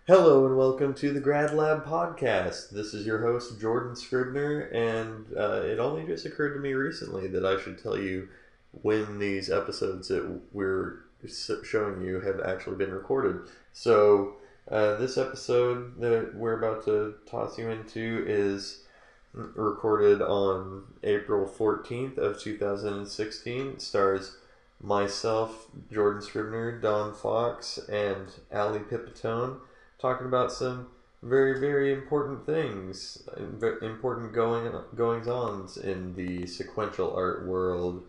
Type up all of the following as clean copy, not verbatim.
Hello and welcome to the Grad Lab Podcast. This is your host, Jordan Scribner, and it only just occurred to me recently that I should tell you when these episodes that we're showing you have actually been recorded. So, this episode that we're about to toss you into is recorded on April 14th of 2016. It stars myself, Jordan Scribner, Don Fox, and Allie Pipitone, talking about some very, very important things, important goings-ons in the sequential art world.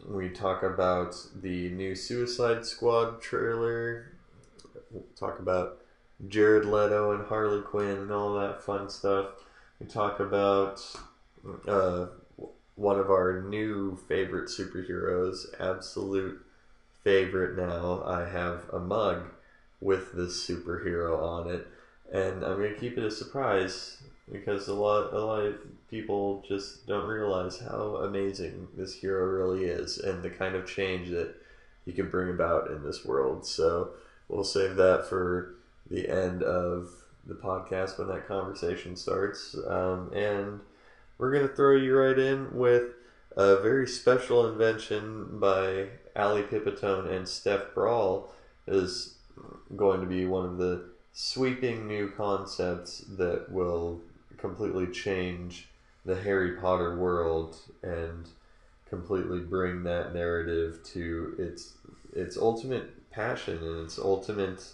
We talk about the new Suicide Squad trailer. We'll talk about Jared Leto and Harley Quinn and all that fun stuff. We talk about one of our new favorite superheroes, absolute favorite now. I have a mug with this superhero on it, and I'm going to keep it a surprise because a lot of people just don't realize how amazing this hero really is and the kind of change that he can bring about in this world. So we'll save that for the end of the podcast when that conversation starts, and we're going to throw you right in with a very special invention by Allie Pipitone and Steph Brawl. Is going to be one of the sweeping new concepts that will completely change the Harry Potter world and completely bring that narrative to its ultimate passion and its ultimate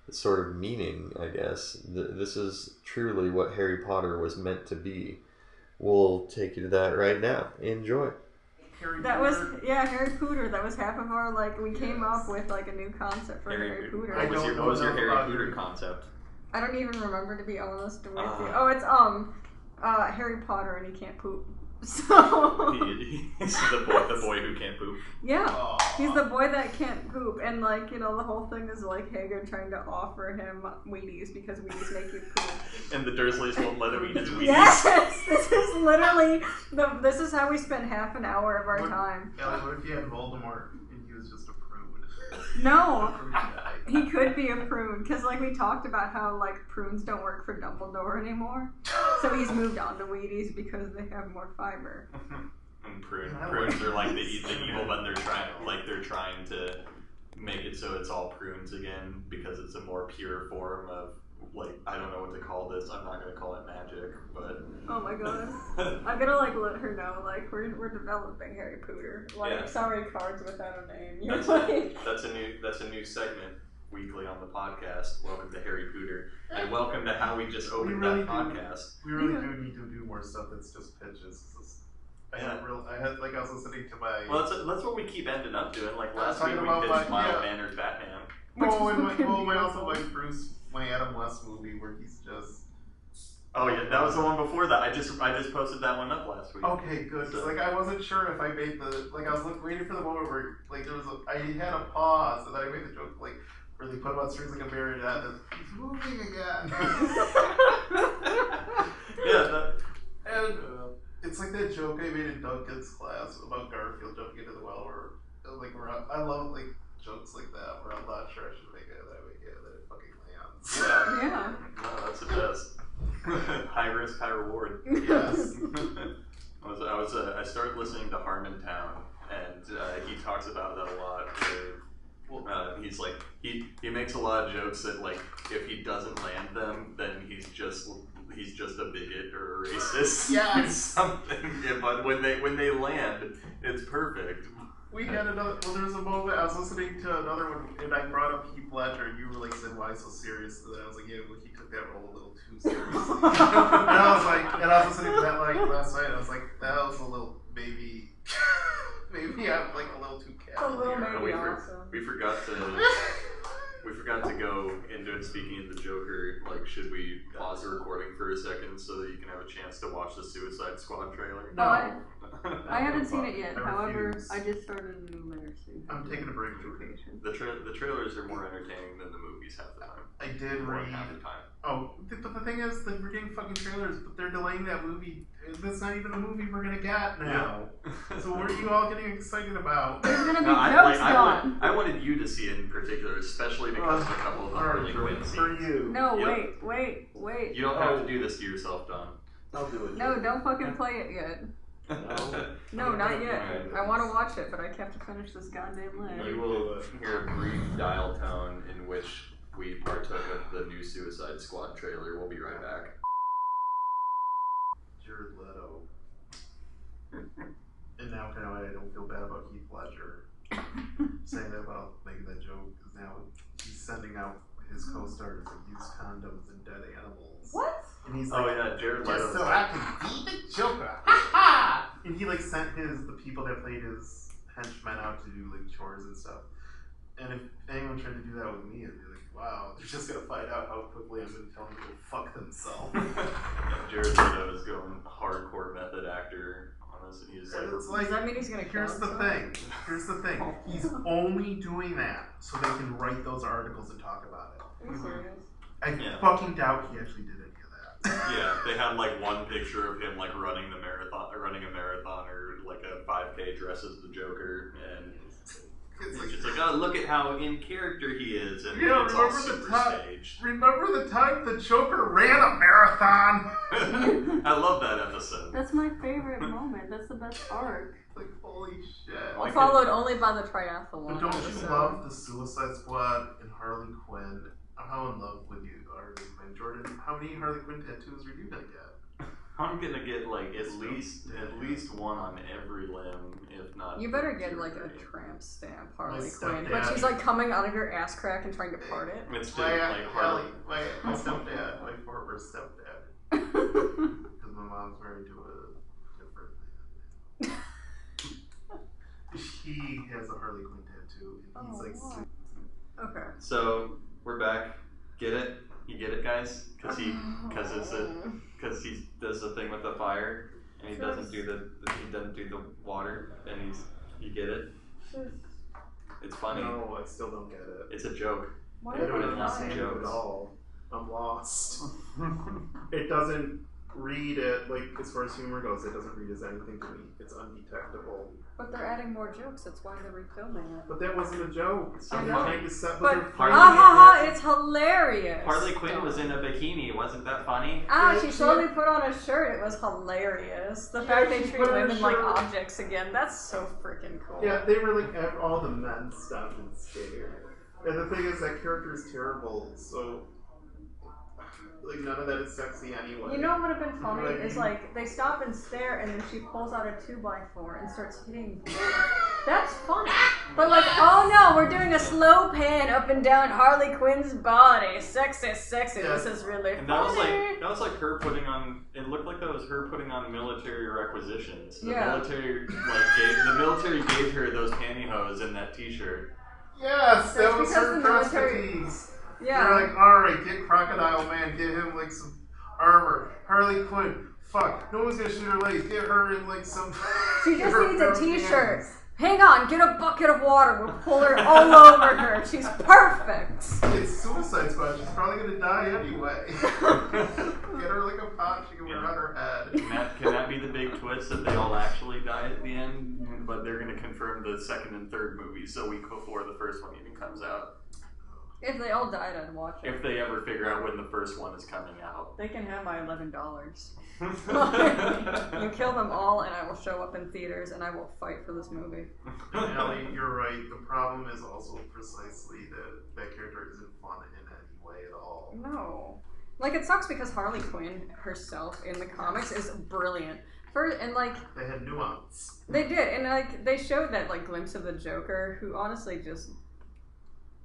sort of meaning, I guess. This is truly what Harry Potter was meant to be. We'll take you to that right now. Enjoy. Harry Pooter. That was half of our, we came up with, a new concept for Harry Pooter. What was your Harry Pooter concept? I don't even remember, to be honest with you. Oh, it's, Harry Potter and he can't poop. So... He's the boy who can't poop? Yeah. Aww. He's the boy that can't poop. And, the whole thing is, Hagrid trying to offer him Wheaties because Wheaties make you poop. And the Dursleys won't let him eat his Wheaties. Yes! This is literally... This is how we spent half an hour of our time. Yeah, what if you had Voldemort and he was just a prude? No! He could be a prune, because we talked about how prunes don't work for Dumbledore anymore. So he's moved on to Wheaties because they have more fiber. And prunes are the evil one. They're trying to make it so it's all prunes again because it's a more pure form of I don't know what to call this. I'm not gonna call it magic, but oh my god, I'm gonna let her know we're developing Harry Pooter. Sorry, cards without a name. That's a new segment weekly on the podcast. Welcome to Harry Pooter, and welcome to how we just opened that podcast. We really do need to do more stuff that's just pitches. I was listening to my. Well, that's what we keep ending up doing. Last week we pitched Miles Banner's Batman. My Bruce, my Adam West movie where he's just. Oh yeah, that was the one before that. I just posted that one up last week. Okay, good. So. I wasn't sure if I made the I was waiting for the moment where I had a pause and then I made the joke where they put him on strings like a marionette and he's moving again. And it's like that joke I made in Duncan's class about Garfield jumping into the well I love jokes like that where I'm not sure I should make it and I make it and then it fucking lands. Yeah. No, that's the best. High risk, high reward. Yes. I started listening to Harmontown, and he talks about that a lot. He's he makes a lot of jokes that if he doesn't land them, then he's just a bigot or a racist. Yes. Or something. Yeah, but when they land, it's perfect. We had another. Well, there was a moment I was listening to another one, and I brought up Heath Ledger, and you were said, "Why so serious?" And I was like, "Yeah, well, he took that role a little too seriously." and I was listening to that last night. And I was like, "That was a little maybe I'm a little too casual." A little maybe awesome. We forgot to go into it. Speaking of the Joker, should we pause the recording for a second so that you can have a chance to watch the Suicide Squad trailer? No. I haven't seen it yet. However, I just started a new marriage. I'm taking a break. The trailers are more entertaining than the movies half the time. I did More read. half the time. Oh, but the thing is, we're getting fucking trailers, but they're delaying that movie. That's not even a movie we're gonna get now. So what are you all getting excited about? There's gonna be jokes gone. I wanted you to see it in particular, especially because of a couple of the Harley Quinn scenes. For you. No, wait. You don't have to do this to yourself, Don. I'll do it. No, don't fucking play it yet. No, not yet. I want to watch it, but I have to finish this goddamn list. You will hear a brief dial tone in which we partook of the new Suicide Squad trailer. We'll be right back. Jared Leto. And now kind of I don't feel bad about Heath Ledger saying that about making that joke, because now he's sending out his co-stars to use condoms and dead animals. What? And he's like, Jared Leto. just so I can be the Joker. Ha ha! And he like sent the people that played his henchmen out to do like chores and stuff. And if anyone tried to do that with me, I'd be like, wow, they're just gonna find out how quickly I'm gonna tell them to go fuck themselves. Jared Leto is going hardcore method actor on this, and he's like, It's like, does that mean he's gonna kill himself? Here's the thing. He's only doing that so they can write those articles and talk about it. Are you serious? I fucking doubt he actually did any of that. yeah, they had like one picture of him like running a marathon or like a 5K dressed as the Joker, and it's just like, oh, look at how in character he is, and it's all super staged. Remember the time the Joker ran a marathon? I love that episode. That's my favorite moment. That's the best arc. Like, holy shit. Well, followed only by the triathlon. But don't you love the Suicide Squad and Harley Quinn? How in love with you are you, man? Jordan, how many Harley Quinn tattoos are you gonna get? I'm gonna get like at least one on every limb, if not. You better get like a tramp stamp Harley Quinn, stepdad. But she's like coming out of your ass crack and trying to part it. It's just like Harley. My stepdad, my former stepdad. Because my mom's married to a different man. He has a Harley Quinn tattoo, and he's like. Wow. Okay. So we're back. Get it? You get it, guys? Because he does the thing with the fire, and he doesn't do the water, and you get it. It's funny. No, I still don't get it. It's a joke. Why I did don't I understand not? it at all. I'm lost. It doesn't read it, like, as far as humor goes, it doesn't read as anything to me. It's undetectable. But they're adding more jokes, that's why they're refilming it. But that wasn't a joke. I They're know. trying to set, But they're it's hilarious. Harley Quinn was in a bikini. Wasn't that funny? She slowly put on a shirt. It was hilarious. The fact they treat women like objects again, that's so freaking cool. Yeah, they were like, all the men stopped and stared. And the thing is, that character is terrible, so, like, none of that is sexy anyway. You know what would have been funny is like they stop and stare, and then she pulls out a 2x4 and starts hitting people. That's funny. But like, oh no, we're doing a slow pan up and down Harley Quinn's body. Sexy. Yeah. This is really And funny. that was like her putting on. It looked like that was her putting on military requisitions. The military gave her those pantyhose and that T-shirt. Yes, that That's was because her the military- expertise. Yeah. They're like, alright, get Crocodile Man, get him like some armor. Harley Quinn, fuck, no one's gonna shoot her legs, get her in like some. She just needs a T-shirt. Hang on, get a bucket of water. We'll pull her all over her. She's perfect. It's Suicide Squad. She's probably gonna die anyway. Get her like a pot she can wear on her head. Can that be the big twist that they all actually die at the end? But they're going to confirm the second and third movies a week before the first one even comes out. If they all died, I'd watch it. If they ever figure out when the first one is coming out. They can have my $11. You kill them all, and I will show up in theaters, and I will fight for this movie. Allie, you're right. The problem is also precisely that character isn't fun in any way at all. No. Like, it sucks because Harley Quinn herself in the comics is brilliant. They had nuance. They did, and like they showed that like glimpse of the Joker, who honestly just,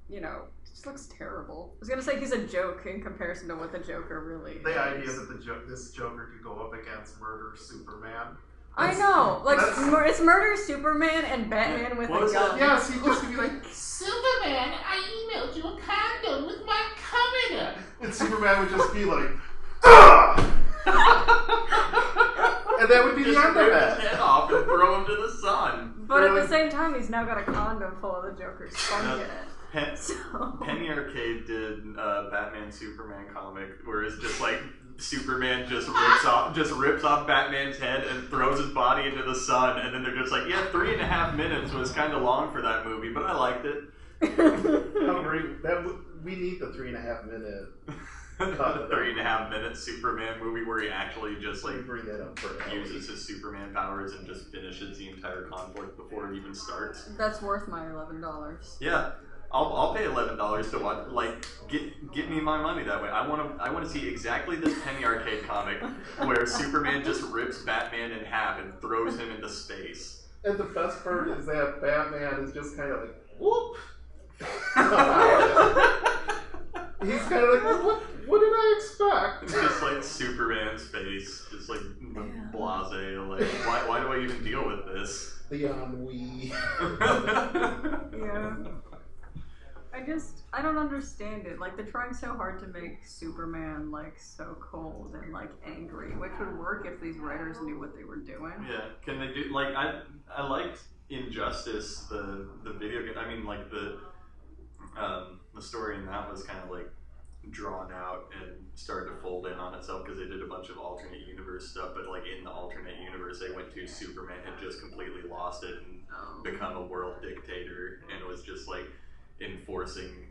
just looks terrible. I was gonna say he's a joke in comparison to what the Joker really is. The idea that this Joker could go up against Murder Superman. I know, like it's Murder Superman and Batman with a gun. Yes, he'd just be like, Superman, I emailed you a condom with my cum in it. and Superman would just be like, ah! And that would be the end of Rip his it. head off and throw him to the sun. But at the same time, he's now got a condom full of the Joker's funk in it. Penny Arcade did Batman Superman comic where it's just like Superman just rips off Batman's head and throws his body into the sun, and then they're just like, yeah, 3.5 minutes was kind of long for that movie, but I liked it. How great we need the 3.5 minute. 3.5 minute Superman movie where he actually just like bring that up for uses his Superman powers and just finishes the entire conflict before it even starts. That's worth my $11. Yeah. I'll pay $11 to watch. Like, get me my money that way. I want to see exactly this Penny Arcade comic where Superman just rips Batman in half and throws him into space. And the best part is that Batman is just kind of like, whoop. He's kind of like, what did I expect? It's just like Superman's face, just like blase. Like, why do I even deal with this? The ennui. Yeah. I don't understand it. Like, they're trying so hard to make Superman, like, so cold and, like, angry, which would work if these writers knew what they were doing. Yeah. Can they do, like, I liked Injustice, the video game. I mean, like, the story in that was kind of, like, drawn out and started to fold in on itself because they did a bunch of alternate universe stuff, but, like, in the alternate universe they went to, Superman had just completely lost it and become a world dictator and was just, like, enforcing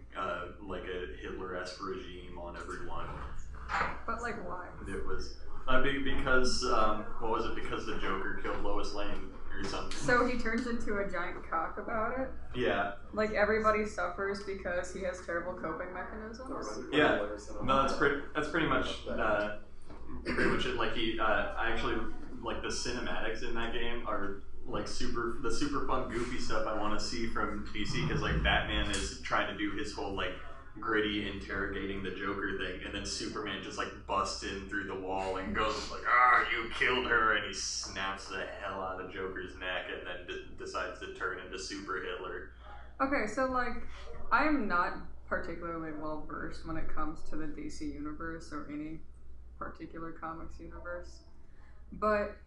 like a Hitler-esque regime on everyone. But like, why? It was because what was it? Because the Joker killed Lois Lane or something. So he turns into a giant cock about it. Yeah. Like everybody suffers because he has terrible coping mechanisms. Yeah. No, that's pretty much it. Like I actually like the cinematics in that game are. Like the super fun goofy stuff I want to see from DC because like Batman is trying to do his whole like gritty interrogating the Joker thing, and then Superman just like busts in through the wall and goes like, you killed her, and he snaps the hell out of Joker's neck and then decides to turn into Super Hitler. Okay, so like I am not particularly well versed when it comes to the DC universe or any particular comics universe, but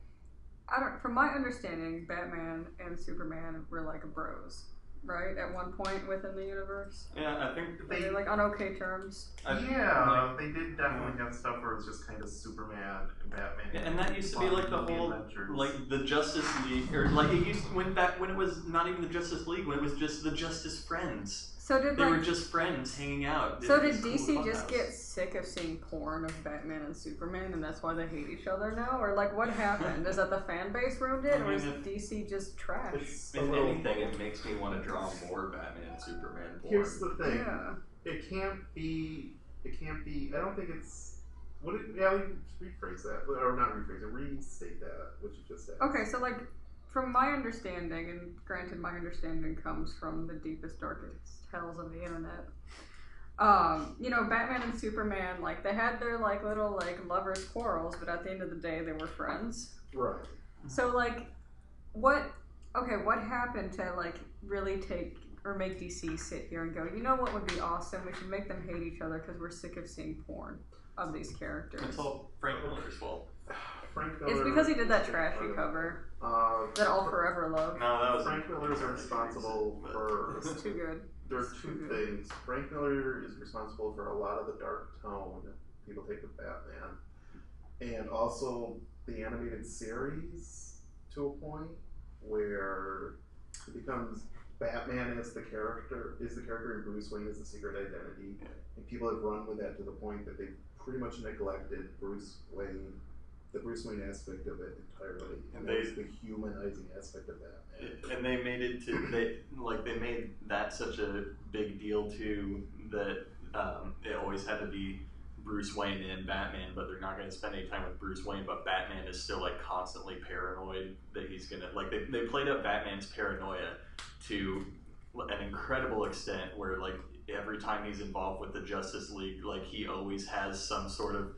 from my understanding, Batman and Superman were like bros, right? At one point within the universe. Yeah, I think they're like on okay terms. They did definitely have stuff where it was just kind of Superman and Batman. Yeah, and that used to be like the whole, like the Justice League, or like it used to, when it was not even the Justice League, when it was just the Justice Friends. So they were just friends hanging out. So did DC just get sick of seeing porn of Batman and Superman, and that's why they hate each other now? Or like, what happened? Is that the fan base ruined it, or is DC just trash? If anything, it makes me want to draw more Batman and Superman porn. Here's the thing. Yeah. It can't be. I don't think it's. What did Allie rephrase that? Or not rephrase it. Restate that. What you just said. Okay, so like, from my understanding, and granted, my understanding comes from the deepest, darkest hells of the internet. You know, Batman and Superman, like, they had their, like, little, like, lovers' quarrels, but at the end of the day, they were friends. Right. So, like, what happened to, like, really take, or make DC sit here and go, you know what would be awesome? We should make them hate each other because we're sick of seeing porn of these characters. It's all Frank Miller's fault. It's because he did that trashy cover that I'll forever love. No, that was Frank Miller's responsible for. It's too good. There are two things. Frank Miller is responsible for a lot of the dark tone people take with Batman, and also the animated series to a point where it becomes Batman as the character and Bruce Wayne as the secret identity, and people have run with that to the point that they've pretty much neglected the Bruce Wayne aspect of it entirely, and that's the humanizing aspect of Batman. And they made it they made that such a big deal too that it always had to be Bruce Wayne and Batman, but they're not going to spend any time with Bruce Wayne. But Batman is still like constantly paranoid that he's gonna they played up Batman's paranoia to an incredible extent where like every time he's involved with the Justice League, like he always has some sort of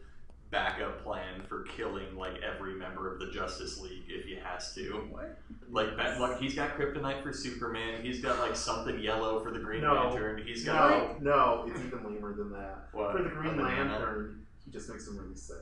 backup plan for killing like every member of the Justice League if he has to. What? Like he's got kryptonite for Superman. He's got like something yellow for the Green Lantern. He's got no, it's even lamer than that. What? For the Green Lantern, he just makes him really sad.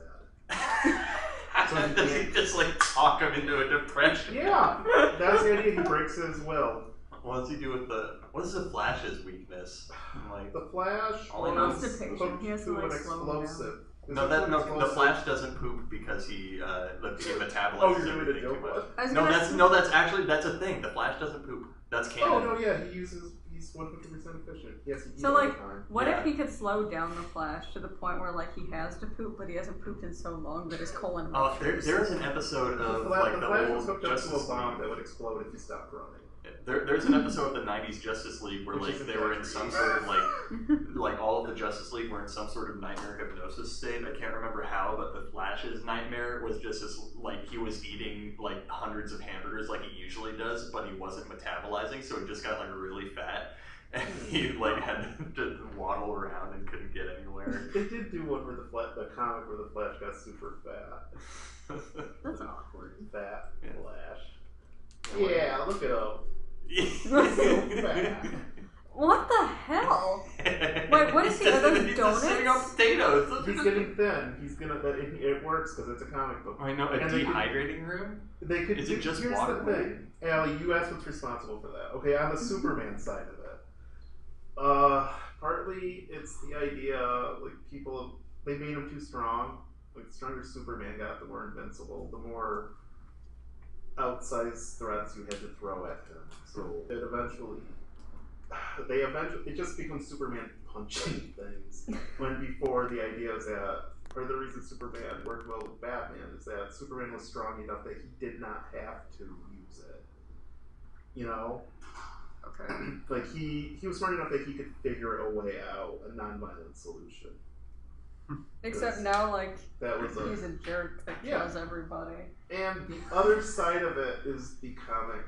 Does he just like talk him into a depression? Yeah, that's the idea. He breaks his will. What does he do with what is the Flash's weakness? Like, The Flash All I know is constipation. hooked He has to to like an slow him down. explosive. the Flash doesn't poop because he metabolizes Oh, you're doing a everything too joke? much. I was No, gonna that's a thing. The Flash doesn't poop. That's canon. Oh no, yeah, he's 100% efficient. Yes, he eats So, all like, the time. what Yeah. if he could slow down the Flash to the point where like he has to poop, but he hasn't pooped in so long that his colon Oh, there ruptures? is an episode of the like Flash the was old hooked up to Justice a bomb League. that would explode if you stopped running. There's an episode of the '90s Justice League where Which like is they were in some sort of like all of the Justice League were in some sort of nightmare hypnosis state. I can't remember how, but the Flash's nightmare was just as like he was eating like hundreds of hamburgers like he usually does, but he wasn't metabolizing, so it just got like really fat, and he like had to waddle around and couldn't get anywhere. They did do one where the comic where the Flash got super fat. That's awkward. Fat Yeah. Flash. Yeah, look at him. What the hell? Wait, what is he? Are those He's just sitting on donuts? potatoes. Those He's are getting thin. He's gonna. It works because it's a comic book. I know, a And they could- dehydrating room? They could. Is it just here's water? the thing, Allie. You asked what's responsible for that. Okay, on the Superman side of it, partly it's the idea like people they made him too strong. Like the stronger Superman got, the more invincible, the more outsized threats you had to throw at him. So it just becomes Superman punching things. When before the idea is that, or the reason Superman worked well with Batman is that Superman was strong enough that he did not have to use it. You know? Okay. Like he was smart enough that he could figure a way out, a non-violent solution. Except now, like, That was he's a jerk that Yeah. kills everybody. And the other side of it is the comic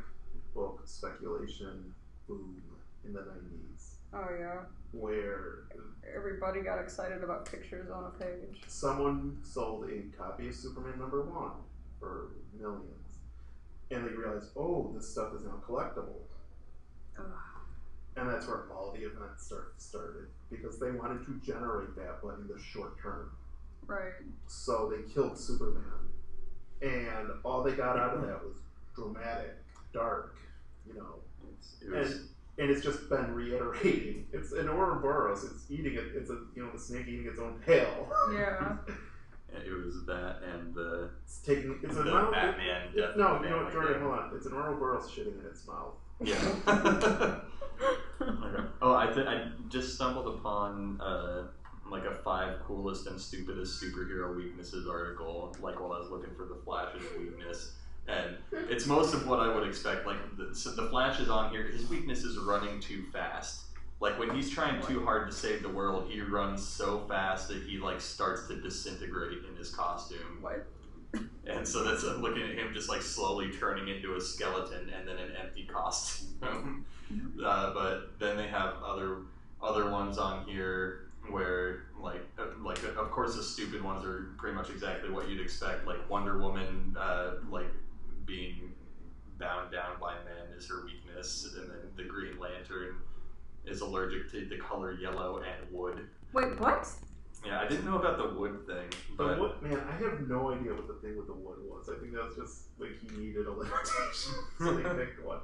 book speculation boom in the 90s, Oh yeah. where Everybody got excited about pictures on a page. someone sold a copy of Superman #1 for millions, and they realized, oh, this stuff is now collectible. Ugh. And that's where all the events started, because they wanted to generate that, but in the short term. Right. So they killed Superman, and all they got out of that was dramatic, dark, you know. And it's just been reiterating. It's an Ouroboros. It's eating it. It's the snake eating its own tail. Yeah. It was that and the It's a the mouth. Batman death No, of the no, family Jordan, thing. hold on. It's an Ouroboros shitting in its mouth. Yeah. Oh, I just stumbled upon like a 5 coolest and stupidest superhero weaknesses article, like while I was looking for the Flash's weakness, and it's most of what I would expect. Like the Flash is on here. His weakness is running too fast. Like when he's trying too hard to save the world, he runs so fast that he like starts to disintegrate in his costume. What? And so that's looking at him just like slowly turning into a skeleton and then an empty costume. But then they have other ones on here where like of course the stupid ones are pretty much exactly what you'd expect. Like Wonder Woman, like being bound down by men is her weakness, and then the Green Lantern is allergic to the color yellow and wood. Wait, what? Yeah, I didn't know about the wood thing, The but wood, man, I have no idea what the thing with the wood was. I think that's just like he needed a limitation, so they picked one.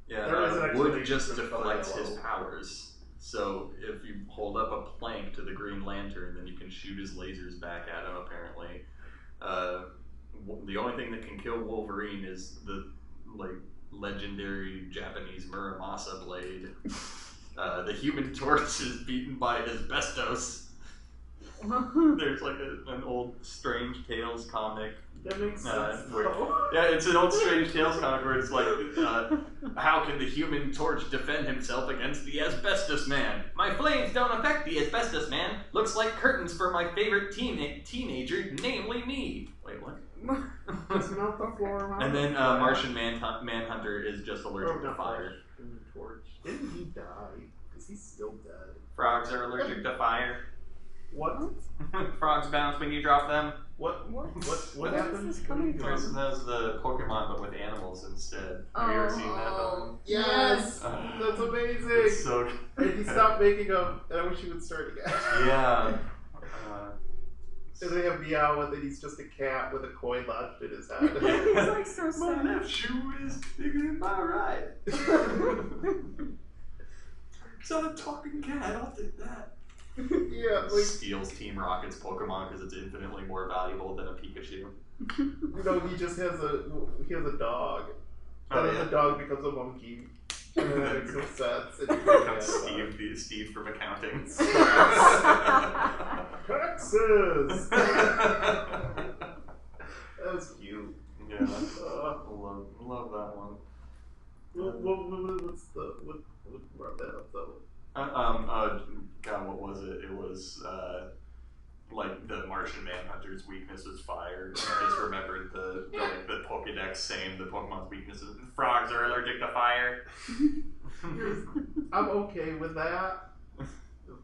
yeah, There is an wood explanation just for the color deflects his yellow. powers. So if you hold up a plank to the Green Lantern, then you can shoot his lasers back at him. Apparently, the only thing that can kill Wolverine is the like legendary Japanese Muramasa blade. The Human Torch is beaten by asbestos. There's like an old Strange Tales comic. That makes sense. Yeah, it's an old Strange Tales comic where it's like, how can the Human Torch defend himself against the Asbestos Man? My flames don't affect the Asbestos Man. Looks like curtains for my favorite teenager, namely me. Wait, what? Just melt the floor. And then Martian Manhunter is just allergic to not fire. Human Torch. Didn't he die? Is he still dead? Frogs are allergic to fire. What? Frogs bounce when you drop them. What Where happened? is this coming from? There's the Pokemon, but with animals instead. Have you ever seen that film? Yes! That's amazing! It's so And he stopped making them, and I wish he would start again. yeah. And they have Meow, and then he's just a cat with a coin lodged in his head. He's like so My sad. left shoe is bigger than my right. So a talking cat, I'll take that. Yeah, like, Steals Team Rocket's Pokemon because it's infinitely more valuable than a Pikachu. you know, he has a dog. Oh, And then yeah. the dog becomes a monkey. And then that makes no sense. And he Becomes becomes Steve from accounting. Texas! That was cute. Yeah, love that one. What brought that up though? God, what was it? It was like the Martian Manhunter's weakness was fire. I just remembered the Pokédex saying the Pokemon's weakness is frogs are allergic to fire. I'm okay with that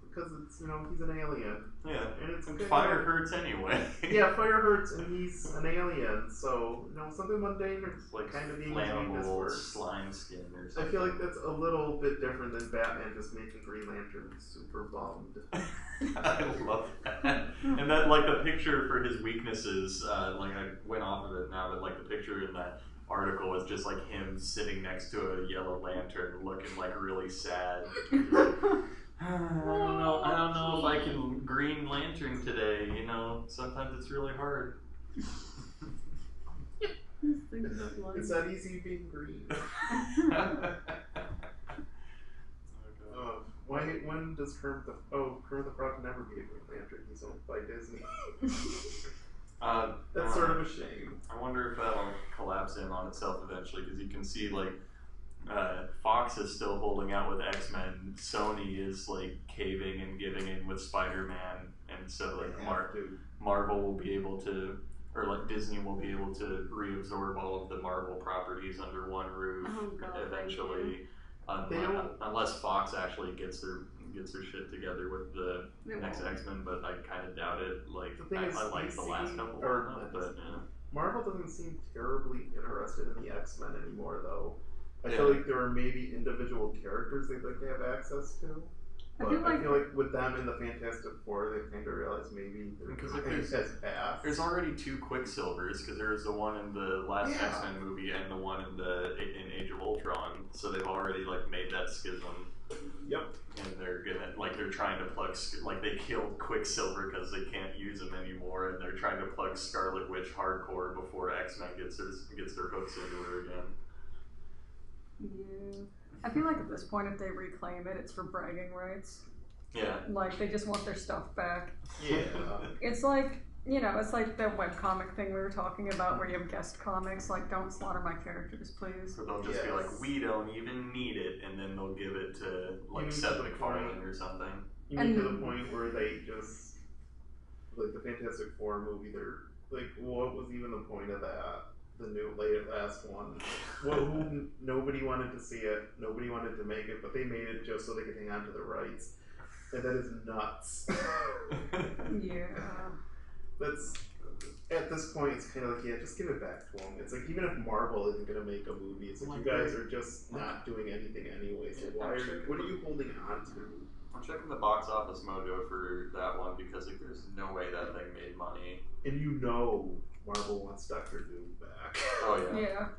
because it's he's an alien. Yeah, And it's okay. fire hurts anyway. Yeah, fire hurts, and he's an alien, so something mundane or It's like kind of being weakness flammable works. slime skin or I something. feel like that's a little bit different than Batman just making Green Lantern super bummed. I love that. And that, like, the picture for his weaknesses, like, I went off of it now, but, like, the picture in that article was just, like, him sitting next to a yellow lantern looking, like, really sad. I don't know if I can Green Lantern today, sometimes it's really hard. It's not easy being green. When does Kermit the Frog never be a Green Lantern? He's owned by Disney. That's sort of a shame. I wonder if that'll collapse in on itself eventually, because you can see, like, Fox is still holding out with X-Men. Sony is, like, caving and giving in with Spider-Man, and so, like, Marvel will be able to, or, like, Disney will be able to reabsorb all of the Marvel properties under one roof eventually. Unless Fox actually gets their shit together with the next X-Men, but I kind of doubt it. Like, I like the last couple ones, but yeah. Marvel doesn't seem terribly interested in the X-Men anymore, though. I feel like there are maybe individual characters they'd like to have access to. But I feel like with them in the Fantastic Four, they kind of realize maybe things has passed. There's already two Quicksilvers, because there's the one in the last X-Men movie and the one in Age of Ultron. So they've already, like, made that schism. Yep. And they're they're trying to plug, like, they killed Quicksilver because they can't use him anymore, and they're trying to plug Scarlet Witch hardcore before X-Men gets their hooks into her again. Yeah. I feel like at this point, if they reclaim it, it's for bragging rights. Yeah. Like, they just want their stuff back. Yeah. It's like, it's like the webcomic thing we were talking about where you have guest comics, like, don't slaughter my characters, please. So they'll just be like, we don't even need it, and then they'll give it to, like, Seth MacFarlane or something. You mean to the point where they just, like, the Fantastic Four movie, they're, like, what was even the point of that? The new last one. Nobody wanted to see it. Nobody wanted to make it, but they made it just so they could hang on to the rights. And that is nuts. Yeah. That's at this point, it's kind of like, just give it back to them. It's like, even if Marvel isn't going to make a movie, it's like, you guys are just not doing anything anyway. So what are you holding on to? I'm checking the box office mojo for that one because, like, there's no way that thing made money. And Marvel wants Doctor Doom back. Oh yeah. Yeah.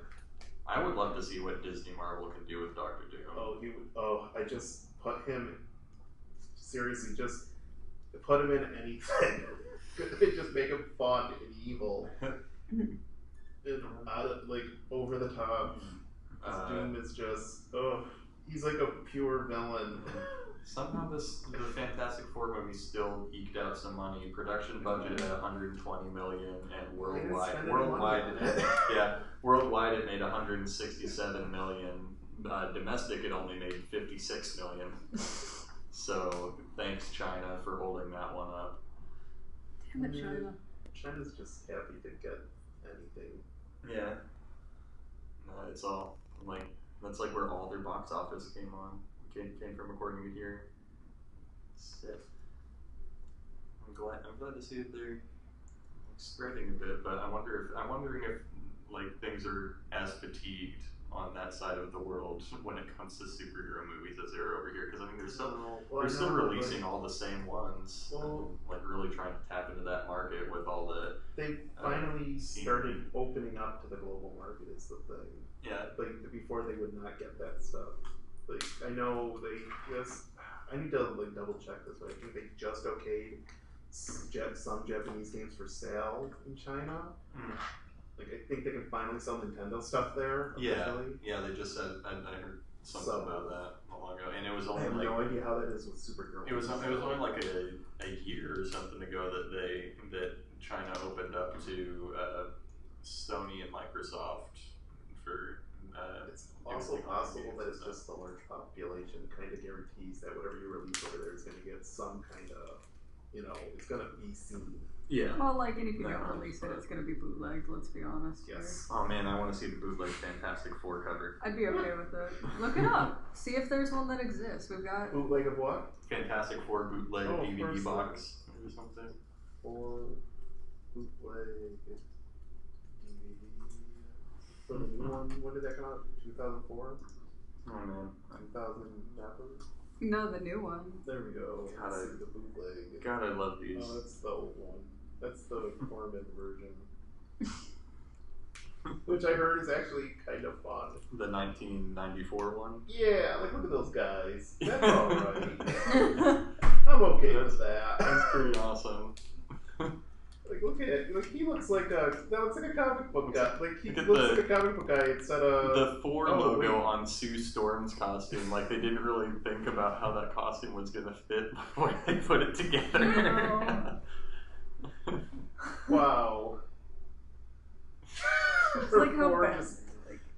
I would love to see what Disney Marvel can do with Doctor Doom. I just put him. Seriously, just put him in anything. Just make him fun and evil, and like over the top. Doom is just he's like a pure villain. Somehow the Fantastic Four movie still eked out some money. Production budget at $120 million, and worldwide it made $167 million. Domestic it only made $56 million. So thanks China for holding that one up. Damn it, China. China's just happy to get anything. Yeah. No, it's all like that's like where all their box office came came from, according to here. Sick. I'm glad to see that they're spreading a bit, but I'm wondering if like things are as fatigued on that side of the world when it comes to superhero movies as they are over here. Because I mean, they're still releasing all the same ones, like really trying to tap into that market with all the. They finally started opening up to the global market. Is the thing. Yeah. Like before, they would not get that stuff. Like I know they just. I need to like double check this, but I think they just okayed some Japanese games for sale in China. Like I think they can finally sell Nintendo stuff there. Officially. Yeah. They just said I heard something about that a long ago, and it was only I have no idea how that is with superhero. It was only like a year or something ago that China opened up to Sony and Microsoft for. It's also possible that it's just the large population kind of guarantees that whatever you release over there is going to get some kind of, it's going to be seen. Yeah. Well, like, and if you don't release it, it's going to be bootlegged, let's be honest. Yes. Here. Oh man, I want to see the bootleg Fantastic Four cover. I'd be okay with it. Look it up. See if there's one that exists. We've got... Bootleg of what? Fantastic Four bootleg DVD box or something. Or bootleg DVD. So the new one, when did that come out? 2004? Oh man. 2000 No, the new one. There we go. The bootleg. God, I love these. Oh, that's the old one. That's the Corman version. Which I heard is actually kind of fun. The 1994 one? Yeah, like look at those guys. That's alright. I'm okay with that. That's pretty awesome. Like look at it. Like he looks like a comic book guy. Like he looks like a comic book guy instead of the Four logo on Sue Storm's costume. Like they didn't really think about how that costume was gonna fit before they put it together. Wow. It's like how best.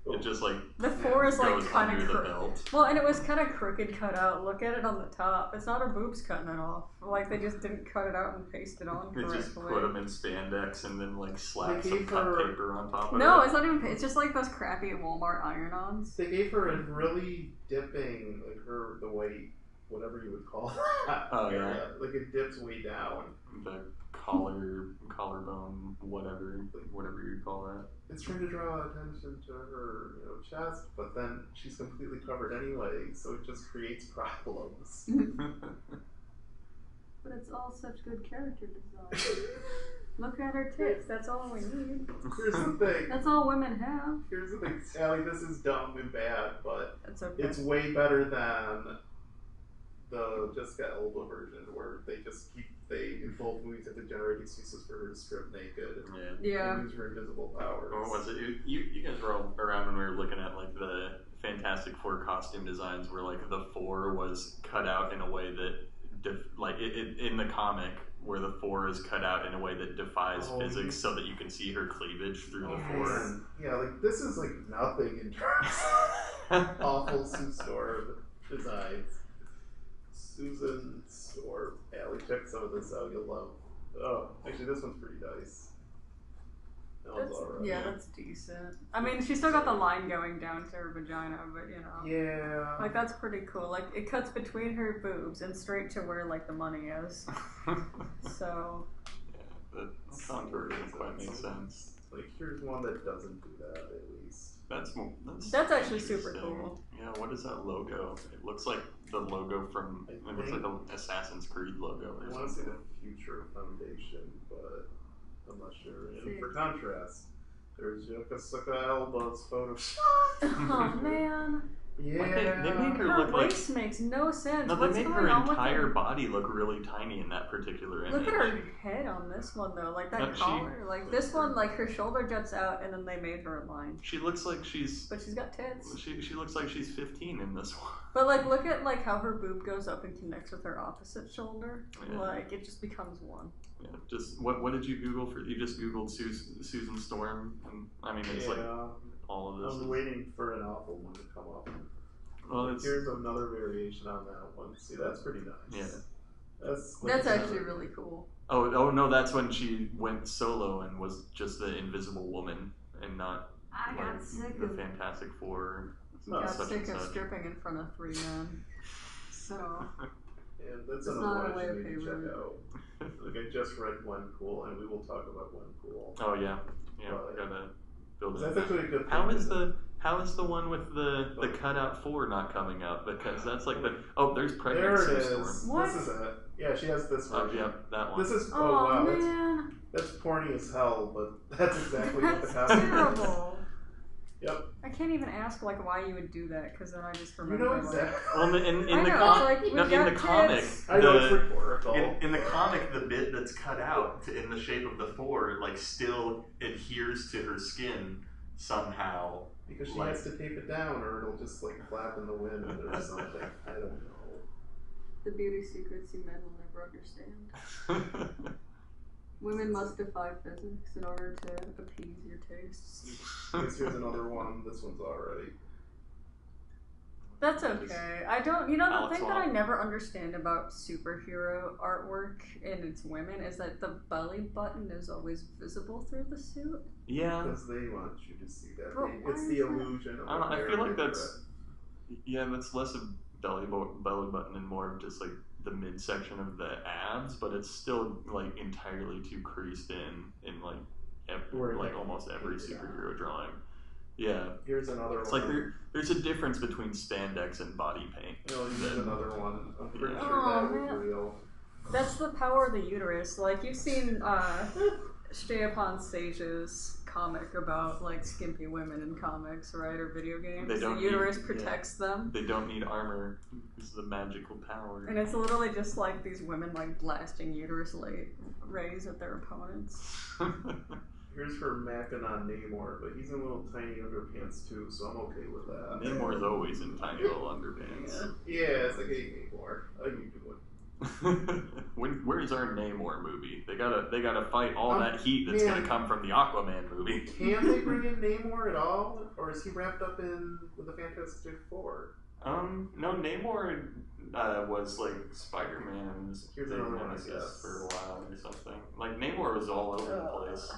It just like the four is like kind of crooked. Well, and it was kind of crooked cut out. Look at it on the top. It's not her boobs cutting it off. Like they just didn't cut it out and paste it on They correctly. just put them in spandex and then like slap some cut paper on top of it. No, it's not even. It's just like those crappy Walmart iron-ons. They gave her a really dipping, like the weight, whatever you would call that. Oh yeah. Like it dips way down. The collarbone, whatever you call that. It's trying to draw attention to her, chest, but then she's completely covered anyway, so it just creates problems. But it's all such good character design. Look at her tits. That's all we need. Here's the thing. That's all women have. Here's the thing, Allie. This is dumb and bad, but that's okay. It's way better than the Jessica Alba version, where they in both movies have to generate excuses for her to strip naked and use her invisible powers. What was it? You guys were all around when we were looking at like the Fantastic Four costume designs, where like the Four was cut out in a way that, in the comic, where the Four is cut out in a way that defies physics, so that you can see her cleavage through the Four. Yeah, like this is like nothing in terms of awful Sue Storm designs. Susan or Allie, check some of this out. You'll love. Oh, actually, this one's pretty nice. That one's alright. Yeah, that's decent. I mean, she's still got the line going down to her vagina, but Yeah. Like that's pretty cool. Like it cuts between her boobs and straight to where like the money is. So. Yeah, that contour doesn't quite make sense. Like here's one that doesn't do that at least. That's actually super cool. Yeah, what is that logo? It looks like the logo from the Assassin's Creed logo or something. I want to say the Future Foundation, but I'm not sure. And for contrast, there's Jessica Alba's photo. Oh man. Yeah. Like they made her look waist makes no sense. No, they made her entire body look really tiny in that particular image. Look at her head on this one though, like that collar. Like this one, like her shoulder juts out, and then they made her a line. She looks like she's. But she's got tits. She looks like she's 15 in this one. But like, look at like how her boob goes up and connects with her opposite shoulder. Yeah. Like it just becomes one. Yeah. Just what did you Google for? You just Googled Susan Storm, and I mean it's like all of this. I'm waiting for an awful one to come up. Well, here's another variation on that one. See, that's pretty nice. Yeah. That's actually really cool. Oh no, that's when she went solo and was just the Invisible Woman and not the Fantastic Four. Got sick of stripping in front of 3 men. So. Yeah, that's another one you need to check out. Like I just read Gwenpool, and we will talk about Gwenpool. Oh yeah, we gotta build it. That's actually a good thing. How is the one with the cutout 4 not coming up? Because that's like there's There pregnant it Sue is. Storm. What? This is it. Yeah, she has this Oh, version. yep, that one. This is Oh, wow, man. that's corny as hell, but that's exactly what the That's costume terrible. Yep. I can't even ask like why you would do that because then I just You remember. know like, exactly. Well, in I the know, comic, it's like, no, we've in got the comic, kids. I know it's rhetorical. in the comic, the bit that's cut out in the shape of the 4 like still adheres to her skin somehow. Because she like, has to tape it down, or it'll just like flap in the wind or something. I don't know. The beauty secrets you men will never understand. Women must defy physics in order to appease your tastes. Here's another one. This one's alright. That's okay. I don't. You know, the Alex thing that I Wong. never understand about superhero artwork and its women is that the belly button is always visible through the suit. Yeah, Because they want you to see that. But why It's is the that? illusion of I don't know, I feel like American that's less of belly button and more of just like the midsection of the abs, but it's still like entirely too creased in like Or like like almost every painted on. superhero drawing. Yeah, Here's another it's one. like there's a difference between spandex and body paint. Here's another one. I'm pretty Yeah. sure Oh, that was man. real. That's the power of the uterus. Like you've seen Stay Upon Stage's comic about like skimpy women in comics, right, or video games. They don't the uterus need- protects them. They don't need armor. It's the magical power. And it's literally just like these women like blasting uterus rays at their opponents. Here's her macking on Namor, but he's in little tiny underpants too, so I'm okay with that. Namor's always in tiny little underpants. Yeah, it's like, hey, Namor, how you doing? Where's our Namor movie? They gotta fight all that heat that's man. gonna come from the Aquaman movie. Can they bring in Namor at all, or is he wrapped up in with the Fantastic Four? No, Namor was like Spider-Man's Here's big another one, I nemesis guess. for a while or something. Like Namor was all over the place.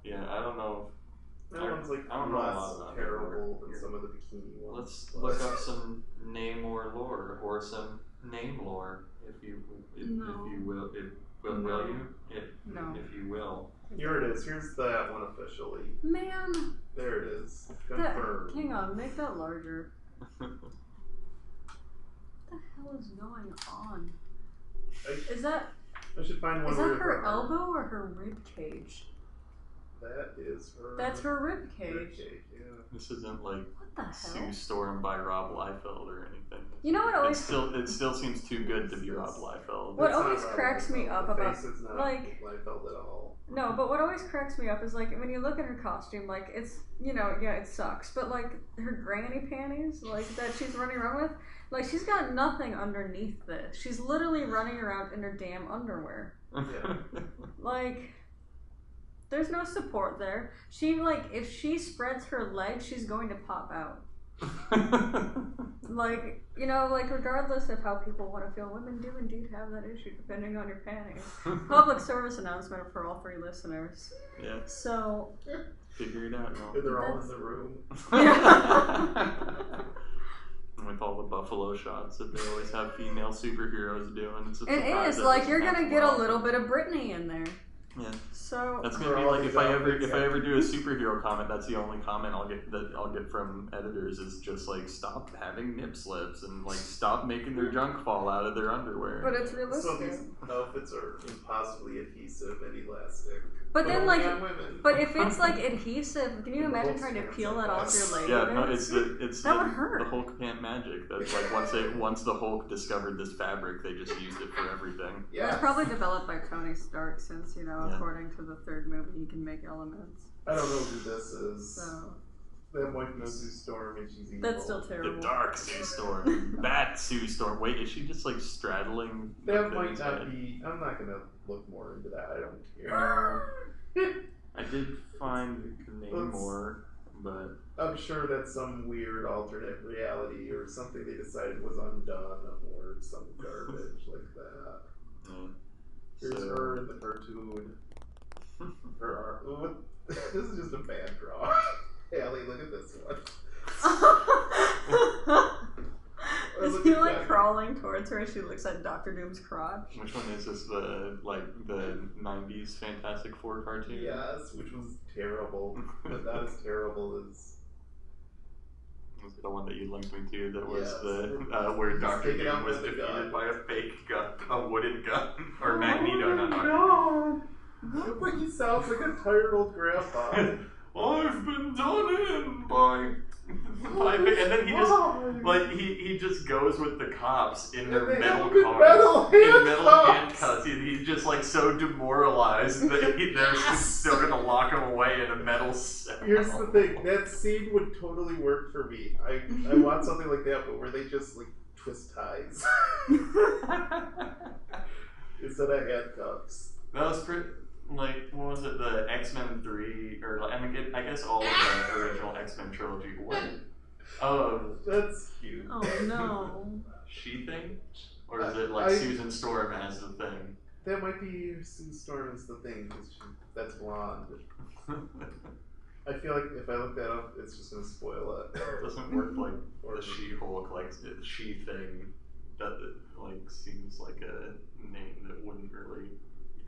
Yeah, I don't know. That one's like I don't know a lot less about terrible Namor. than some of the bikini ones. Let's but- look up some Namor lore or some name lore, if you No. will. Will No. you? No. If you will. Here it is. Here's that one officially. Man, There it is. that, Confirmed. hang on, make that larger. What the hell is going on? Is that I should find one. is that where her it's elbow or her rib cage? That is her. That's her rib rib cage. cage, yeah. This isn't like What the Sue hell? Storm by Rob Liefeld or anything. You know what always It still seems too good to be Rob Liefeld. What It's not always Rob cracks me Liefeld. up The about, face is not like- Liefeld at all. No, but what always cracks me up is like when you look at her costume, like it's it sucks, but like her granny panties, like that she's running around with, like she's got nothing underneath this. She's literally running around in her damn underwear. Yeah. Like there's no support there. She like if she spreads her legs, she's going to pop out. Like, like regardless of how people want to feel, women do indeed have that issue depending on your panties. Public service announcement for all 3 listeners. Yeah, So, figure it out, They're y'all. all in the room. With all the buffalo shots that they always have female superheroes doing. It's a it surprise is that like doesn't you're gonna happen get a often. little bit of Britney in there. Yeah. So That's For gonna be all like these if I outfits, ever do a superhero comment, that's the only comment I'll get from editors is just like stop having nip slips and like stop making their junk fall out of their underwear. but it's So realistic. these outfits are impossibly adhesive and elastic. But then, only like, on women. But if it's like adhesive, can you The imagine Hulk trying to stands peel like that off that. your leg? Yeah, no, it's That the, would hurt. the Hulk pant magic. That's like once the Hulk discovered this fabric, they just used it for everything. It was Yeah. probably developed by Tony Stark, since Yeah. according to the 3rd movie, he can make elements. I don't know who this is. So That might be Sue Storm and she's evil. that's still terrible. The Dark Sue Storm, Bat Sue Storm. Wait, is she just like straddling? the That might thing's not head? be. I'm not gonna look more into that. I don't care. I did find Namor, but I'm sure that's some weird alternate reality or something they decided was undone or some garbage like that. yeah. Here's So- her in the cartoon. Her arm. What? This is just a bad drawing. Allie, look at this one. Is look he at like that. crawling towards her as she looks at Dr. Doom's crotch? Which one is this? The 90s Fantastic Four cartoon? Yes, which was terrible, but not as terrible as Was the one that you linked me to? That was Yes. where Dr. Take it Doom out was with the defeated gun. by a fake gun, a wooden gun, or Magneto, not No! It's like he sounds like a tired old grandpa. I've been done in by and then he just he just goes with the cops in their And they metal have cars, in metal handcuffs. handcuffs. He's just like so demoralized that they're still gonna lock him away in a metal cell. Here's the thing, that scene would totally work for me. I want something like that, but where they just like twist ties instead of handcuffs. That was pretty. Like, what was it? The X-Men 3, or I guess all of the original X-Men trilogy. What? Oh, That's cute. Oh no. She-Thing? Or is it like Susan Storm as the Thing? That might be Sue Storm is the thing, because that's blonde. I feel like if I look that up, it's just gonna spoil it. It doesn't work like the She-Hulk, like the She-Thing. That like seems like a name that wouldn't really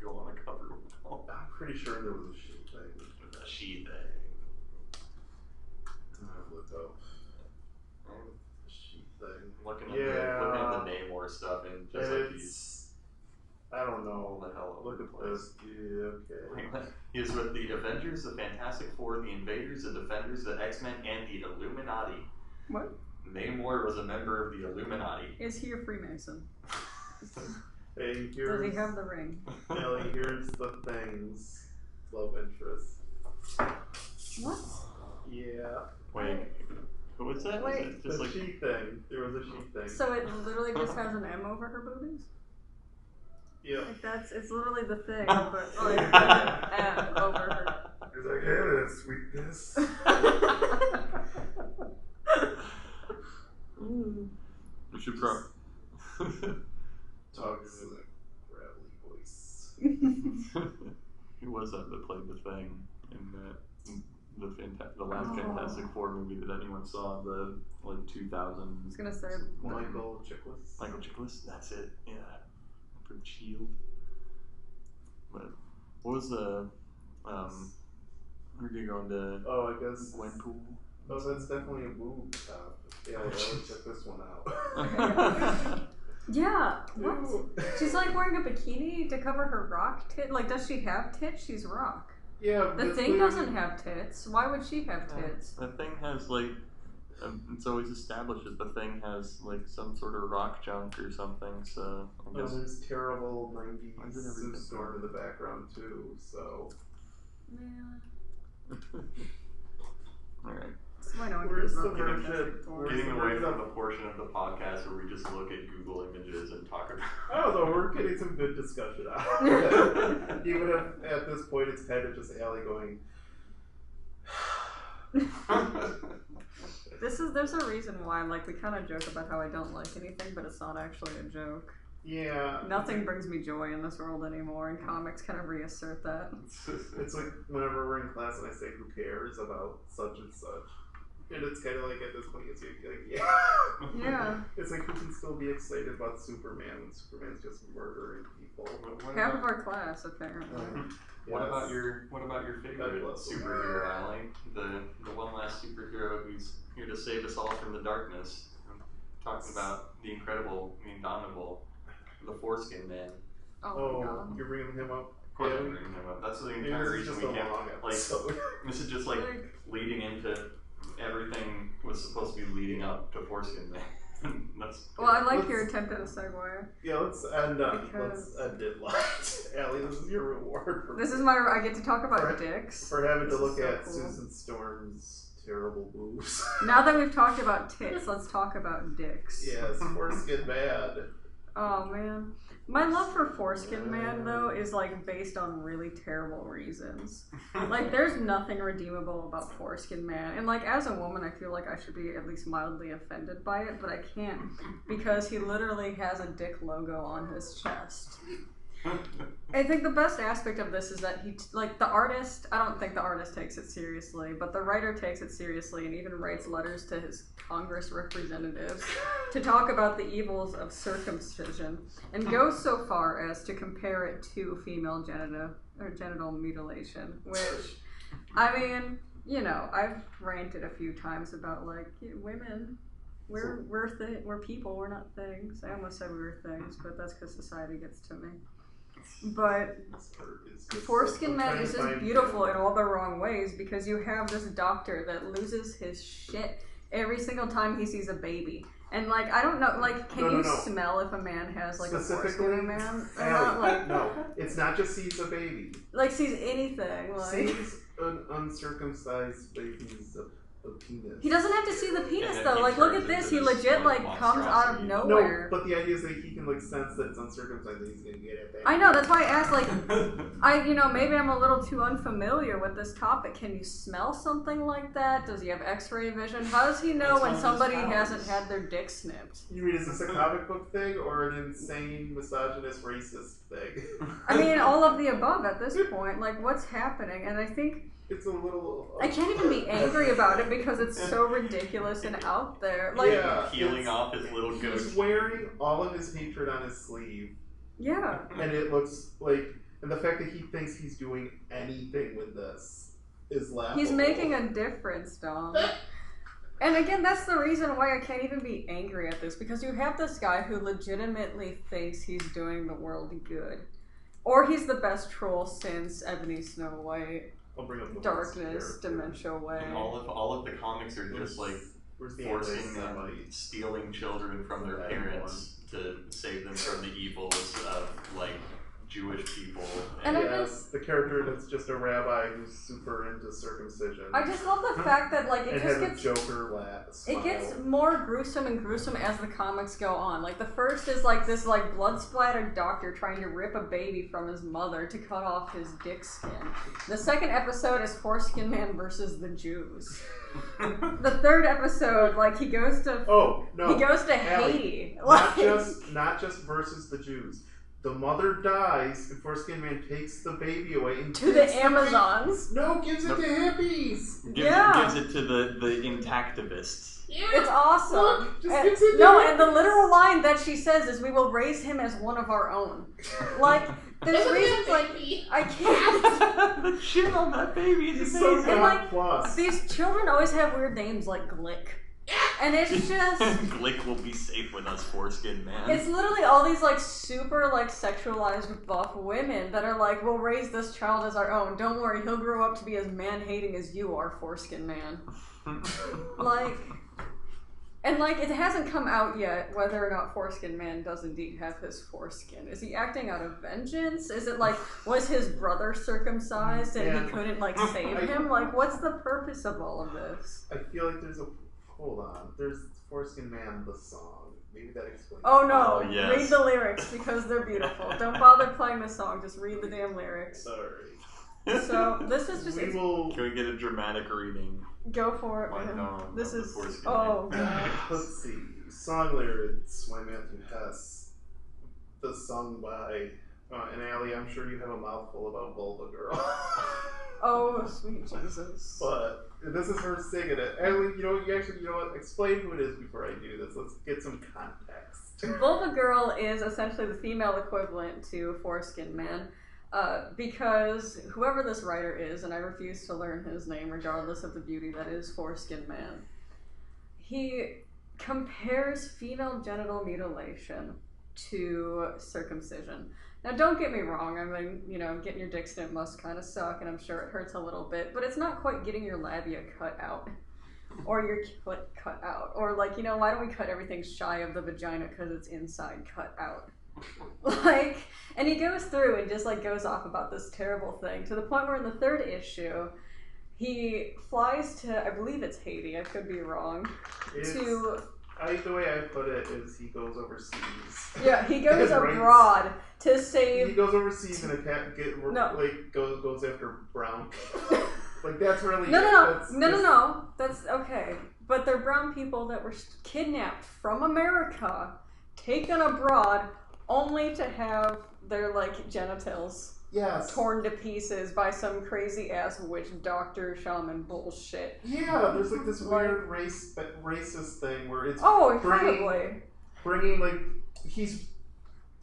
go on a cover. I'm pretty sure there was a she thing. A She-Thing. Look up. She thing. Looking at the Namor stuff and just like he's. I don't know. All the hell over Look the at place. this. Yeah, okay. He is with the Avengers, the Fantastic Four, the Invaders, the Defenders, the X-Men, and the Illuminati. What? Namor was a member of the Illuminati. Is he a Freemason? Hey, Does here's he have the ring? Ellie, here's the things. Love interest. What? Yeah. Wait, who was that? Wait. Is it just The like she thing. There was a she thing. So it literally just has an M over her boobies? Yeah. Like it's literally the thing, but like an M over her. He's like, hey, that's sweetness. you should probably. Talks in a gravelly voice. Who was that played the Thing in the last Fantastic Four movie that anyone saw? The like 2000s. I was gonna say Michael Chiklis. Michael Chiklis. That's it. Yeah. From Shield. But what was the we're gonna go into Oh, I guess. Gwenpool. Oh, that's definitely a boob top. Yeah, I'll check this one out. yeah. What? Ew. She's like wearing a bikini to cover her rock tit. Like, does she have tits? She's rock. Yeah, The Thing doesn't have tits. Why would she have tits? The Thing has like. It's always established that the Thing has like some sort of rock junk or something. So I guess. there's terrible Why is it 90s everything Sue Storm in the background too. So Yeah. Alright. Why no one Where's cares the about version? Fantastic Four? Getting away from the portion of the podcast where we just look at Google images and talk about. I don't know. We're getting some good discussion out of it. Even if at this point it's kind of just Allie going. There's a reason why, like, we kind of joke about how I don't like anything, but it's not actually a joke. Yeah. Nothing brings me joy in this world anymore, and comics kind of reassert that. It's like whenever we're in class and I say, "Who cares about such and such," and it's kind of like at this point it's like, yeah. Yeah. It's like who can still be excited about Superman when Superman's just murdering people? Half of our class, apparently. What about your favorite bless him. superhero, Allie? The one last superhero who's here to save us all from the darkness. I'm talking about the incredible, the indomitable, the Foreskin Man. Oh, my god. You're bringing him up. Of course, I'm bringing him up. That's the entire This is reason just we a can't. long Like, episode. this is just like leading into everything was supposed to be leading up to Foreskin Man. That's Well, I like your attempt at a segue. Yeah, let's end Because- let's end it light. Allie, this is your reward for This is I get to talk about dicks. for having to This look is so at cool. Susan Storm's terrible boobs. Now that we've talked about tits, let's talk about dicks. Yes, Foreskin bad. Oh man. My love for Foreskin Man, though, is like based on really terrible reasons. Like, there's nothing redeemable about Foreskin Man. And like, as a woman, I feel like I should be at least mildly offended by it, but I can't because he literally has a dick logo on his chest. I think the best aspect of this is that the artist, I don't think the artist takes it seriously, but the writer takes it seriously and even writes letters to his Congress representatives to talk about the evils of circumcision and goes so far as to compare it to female genital mutilation, which, I mean, you know, I've ranted a few times about like women. We're people. We're not things. I almost said we were things, but that's because society gets to me. But Foreskin Man is just beautiful in all the wrong ways because you have this doctor that loses his shit every single time he sees a baby. And like, I don't know, like, can you smell if a man has like a foreskin or man? Not, like, no, it's not just sees a baby. Like sees anything. Like sees an uncircumcised baby's a penis. He doesn't have to see the penis though. Like, look at this. He legit like comes out of nowhere. No, but the idea is that he can like sense that it's uncircumcised and he's gonna get it back. I know. That's why I asked. Like, maybe I'm a little too unfamiliar with this topic. Can you smell something like that? Does he have X-ray vision? How does he know when somebody hasn't had their dick snipped? You mean is this a comic book thing or an insane misogynist racist thing? I mean, all of the above at this point. Like, what's happening? And I think. It's a little. I can't even be angry about it because it's so ridiculous and out there. Like, peeling off his little goat. He's wearing all of his hatred on his sleeve. Yeah. And it looks like, and the fact that he thinks he's doing anything with this is laughable. He's making a difference, Dom. And again, that's the reason why I can't even be angry at this because you have this guy who legitimately thinks he's doing the world good, or he's the best troll since Ebony Snow White. I'll bring up the Darkness, Dementia Way. And all of the comics are just like forcing them stealing children from their parents to save them from the evils of like Jewish people. And the character that's just a rabbi who's super into circumcision. I just love the fact that like it just gets It gets more gruesome and gruesome as the comics go on. Like the first is like this like blood splattered doctor trying to rip a baby from his mother to cut off his dick skin. The second episode is Foreskin Man versus the Jews. The third episode, like he goes to Haiti. Not just versus the Jews. The mother dies, and Foreskin Man takes the baby away and to the Amazons. Gives it to hippies. Gives it to the intactivists. It's awesome. And the literal line that she says is, "We will raise him as one of our own." Like, there's reasons like I can't. The chin on that baby is so amazing. And like plus. These children always have weird names like Glick. And it's just Glick will be safe with us, Foreskin Man. It's literally all these like super like sexualized buff women that are like, we'll raise this child as our own. Don't worry, he'll grow up to be as man-hating as you are, Foreskin Man. And it hasn't come out yet whether or not Foreskin Man does indeed have his foreskin. Is he acting out of vengeance? Is it like, was his brother circumcised and he couldn't like save him? Like, what's the purpose of all of this? I feel like hold on. There's Foreskin Man, the song. Maybe that explains. Oh no! Oh, yes. Read the lyrics because they're beautiful. Don't bother playing the song. Just read the damn lyrics. Sorry. So this is just. Can we get a dramatic reading? Go for it, man. No, this is. Oh. Let's see. Song lyrics by Matthew Hess. The sung by and Allie. I'm sure you have a mouthful about Vulva Girl. Oh, sweet Jesus. But this is her singing it. Allie, you know what? Explain who it is before I do this. Let's get some context. Vulva Girl is essentially the female equivalent to Foreskin Man. Because whoever this writer is, and I refuse to learn his name regardless of the beauty that is Foreskin Man, he compares female genital mutilation to circumcision. Now, don't get me wrong, I mean, getting your dick snipped must kind of suck, and I'm sure it hurts a little bit, but it's not quite getting your labia cut out, or your clit cut out, or why don't we cut everything shy of the vagina because it's inside cut out? And he goes through and just goes off about this terrible thing, to the point where in the third issue, he flies to, I believe it's Haiti, I could be wrong, the way I put it is he goes overseas. Yeah, he goes abroad to save. He goes overseas and goes after brown people. That's really No. That's okay. But they're brown people that were kidnapped from America, taken abroad, only to have their genitals torn to pieces by some crazy ass witch doctor shaman bullshit. Yeah, there's this weird racist thing where it's incredibly bringing he's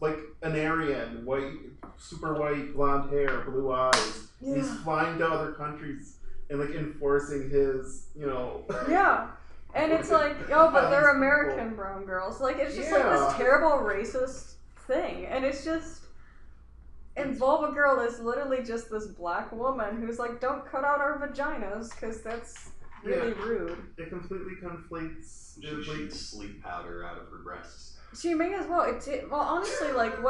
an Aryan, white, super white, blonde hair, blue eyes. Yeah. He's flying to other countries and like enforcing his, Yeah. And it's like, oh, but they're American brown girls. Like, it's just like this terrible racist thing. And it's just, and Vulva Girl is literally just this black woman who's like, don't cut out our vaginas, because that's really rude. It completely conflates. She shoots sleep powder out of her breasts. She may as well. Well, honestly, like,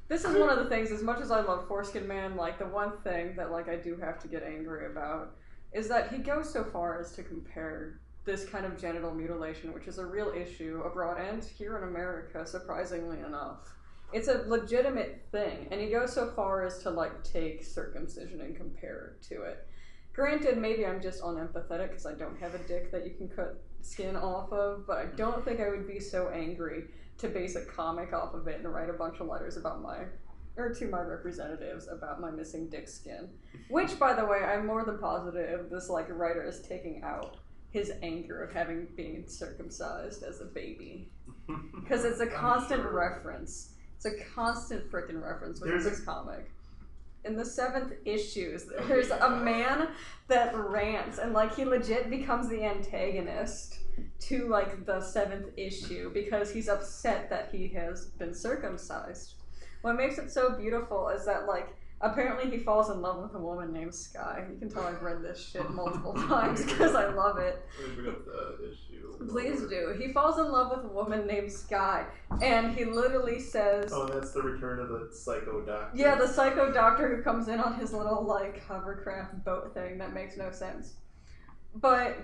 this is one of the things, as much as I love Foreskin Man, like, the one thing that, like, I do have to get angry about is that he goes so far as to compare this kind of genital mutilation, which is a real issue abroad and here in America, surprisingly enough. It's a legitimate thing, and he goes so far as to, like, take circumcision and compare it to it. Granted, maybe I'm just unempathetic because I don't have a dick that you can cut skin off of, but I don't think I would be so angry to base a comic off of it and write a bunch of letters about to my representatives about my missing dick skin. Which, by the way, I'm more than positive this, like, writer is taking out his anger of having been circumcised as a baby. Because it's a constant reference. It's a constant freaking reference within this comic. In the 7th issue, there's a man that rants, and, like, he legit becomes the antagonist to, like, the 7th issue because he's upset that he has been circumcised. What makes it so beautiful is that, like, apparently he falls in love with a woman named Sky. You can tell I've read this shit multiple times because I love it. Bring up the issue. Please do. He falls in love with a woman named Sky, and he literally says... Oh, that's the return of the psycho doctor. Yeah, the psycho doctor who comes in on his little, like, hovercraft boat thing that makes no sense. But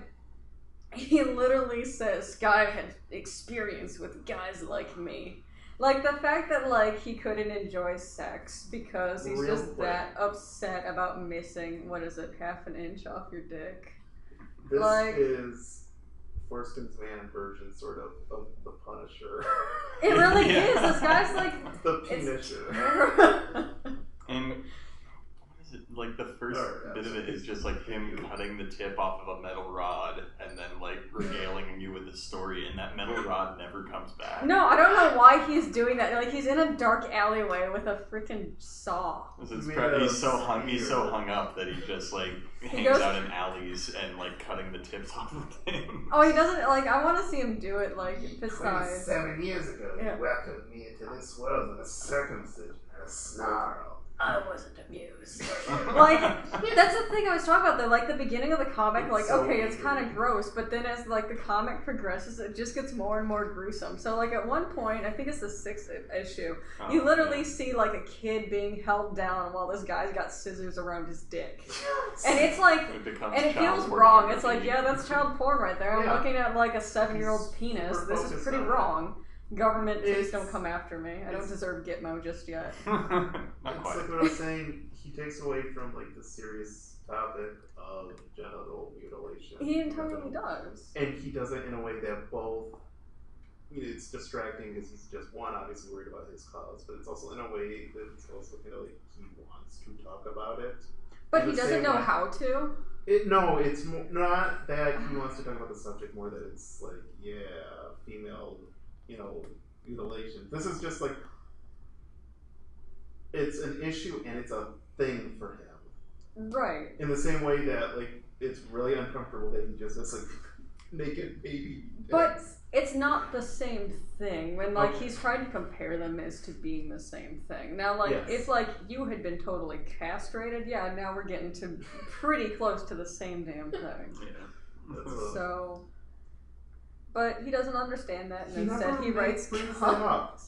he literally says Sky had experience with guys like me. Like, the fact that, like, he couldn't enjoy sex because he's just that upset about missing, what is it, half an inch off your dick. This is Foreskin Man version, sort of the Punisher. It really is. This guy's like... The Punisher. And what is it? Like, the first bit of it is just, like, him cutting the tip off of a metal rod and then, like, regaling you with the story, and that metal rod never comes back. No, I don't know why he's doing that. Like, he's in a dark alleyway with a freaking saw. He's so hung up that he just, like, hangs out in alleys and, like, cutting the tips off of things. Oh, he doesn't, like, I want to see him do it, like, besides. 27 years ago, you welcomed me into this world with a circumcision and a snarl. I wasn't amused. Like, that's the thing I was talking about, though. Like, the beginning of the comic, like, so okay, it's kind of gross, but then as, like, the comic progresses, it just gets more and more gruesome. So, like, at one point, I think it's the 6th issue, you literally see, like, a kid being held down while this guy's got scissors around his dick. And it's like, and it feels wrong. It's like, yeah, that's child porn right there. I'm looking at, like, a 7-year-old's penis. This is pretty wrong. Government, please don't come after me. I don't deserve Gitmo just yet. Not it's quite. like what I was saying, he takes away from, like, the serious topic of genital mutilation. He entirely does. And he does it in a way that both, it's distracting because he's just, one, obviously worried about his cause, but it's also in a way that it's also kind of like he wants to talk about it. But he doesn't know how to? No, it's not that he wants to talk about the subject, more that it's like, yeah, female... mutilation. This is just like, it's an issue and it's a thing for him. Right. In the same way that, like, it's really uncomfortable that he just has, like, naked baby. But it's not the same thing when, like, he's trying to compare them as to being the same thing. Now, like, it's like you had been totally castrated. Yeah, now we're getting to pretty close to the same damn thing. Yeah. So... But he doesn't understand that, and instead he writes...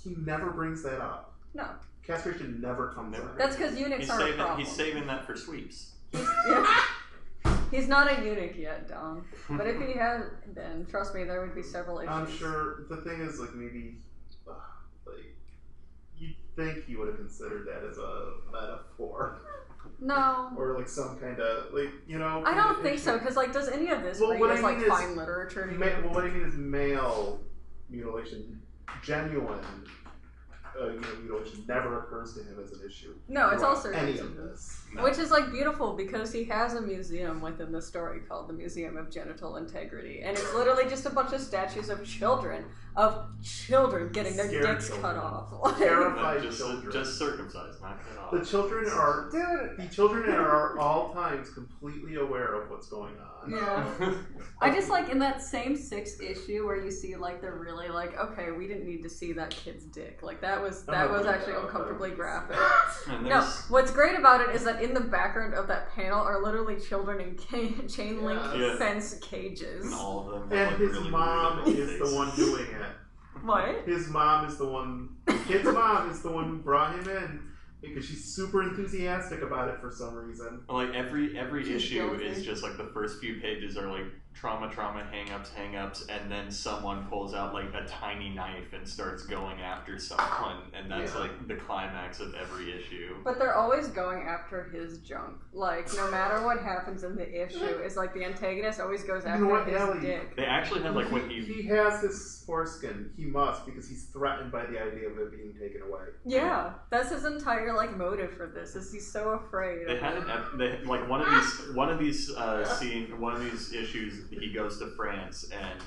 He never brings that up. No. Castration never comes up. That's because eunuchs are a problem. He's saving that for sweeps. He's not a eunuch yet, Don. But if he had been, trust me, there would be several issues. I'm sure. The thing is, like, maybe... like, you'd think he would have considered that as a metaphor. No. Or, like, some kind of, like, I don't think so, because, like, does any of this read as, like, fine literature to you? Well, what I mean is male mutilation, genuine mutilation never occurs to him as an issue. No, it's all any circumcision. of this. No. Which is like beautiful because he has a museum within the story called the Museum of Genital Integrity, and it's literally just a bunch of statues of children getting their Scared dicks children. cut off. Terrified just children. circumcised, not cut off. The children are Dude. the children are all times completely aware of what's going on. Yeah. I just like in that same 6th issue where you see like they're really like, okay, we didn't need to see that kid's dick. Like that was actually uncomfortably graphic. And No, there's- what's great about it is that in the background of that panel are literally children in chain link Yeah. fence cages. and all of them. have, And like, his really mom weird is the faces. one doing it. What? His mom is the one. Kid's mom is the one who brought him in because she's super enthusiastic about it for some reason. Like every She's issue guilty. is just like the first few pages are like trauma, hang-ups, and then someone pulls out like a tiny knife and starts going after someone, and that's Yeah. like the climax of every issue. But they're always going after his junk. Like, no matter what happens in the issue, it's like the antagonist always goes You after know what, his Allie? dick. They actually have like what He has his foreskin. He must because he's threatened by the idea of it being taken away. Yeah, that's his entire like motive for this. Is he's so afraid. They had like one of these issues. He goes to France and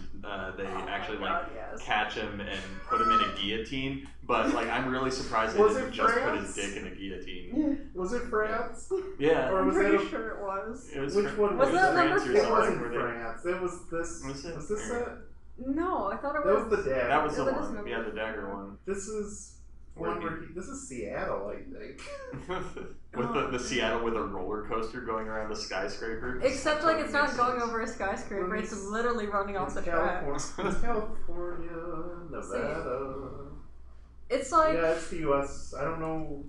they actually like yes. catch him and put him in a guillotine. But like I'm really surprised they Was didn't it just put France? his dick in a guillotine. Was it France? Yeah, Or I'm was that pretty a, sure it was. it was. which one Was was that it? number France or four? It something wasn't where they- France. It was this. Was this it? it? No, I thought it That was. was the dagger. That was the Yeah, that is one. number Yeah, the four. dagger one. This is one where this is Seattle, I think. With the Seattle with a roller coaster going around the skyscraper. Except like it's not Makes going sense. over a skyscraper. Well, It's literally running off It's the California. tracks. It's California, Nevada. It's like Yeah, it's the U.S. I don't know.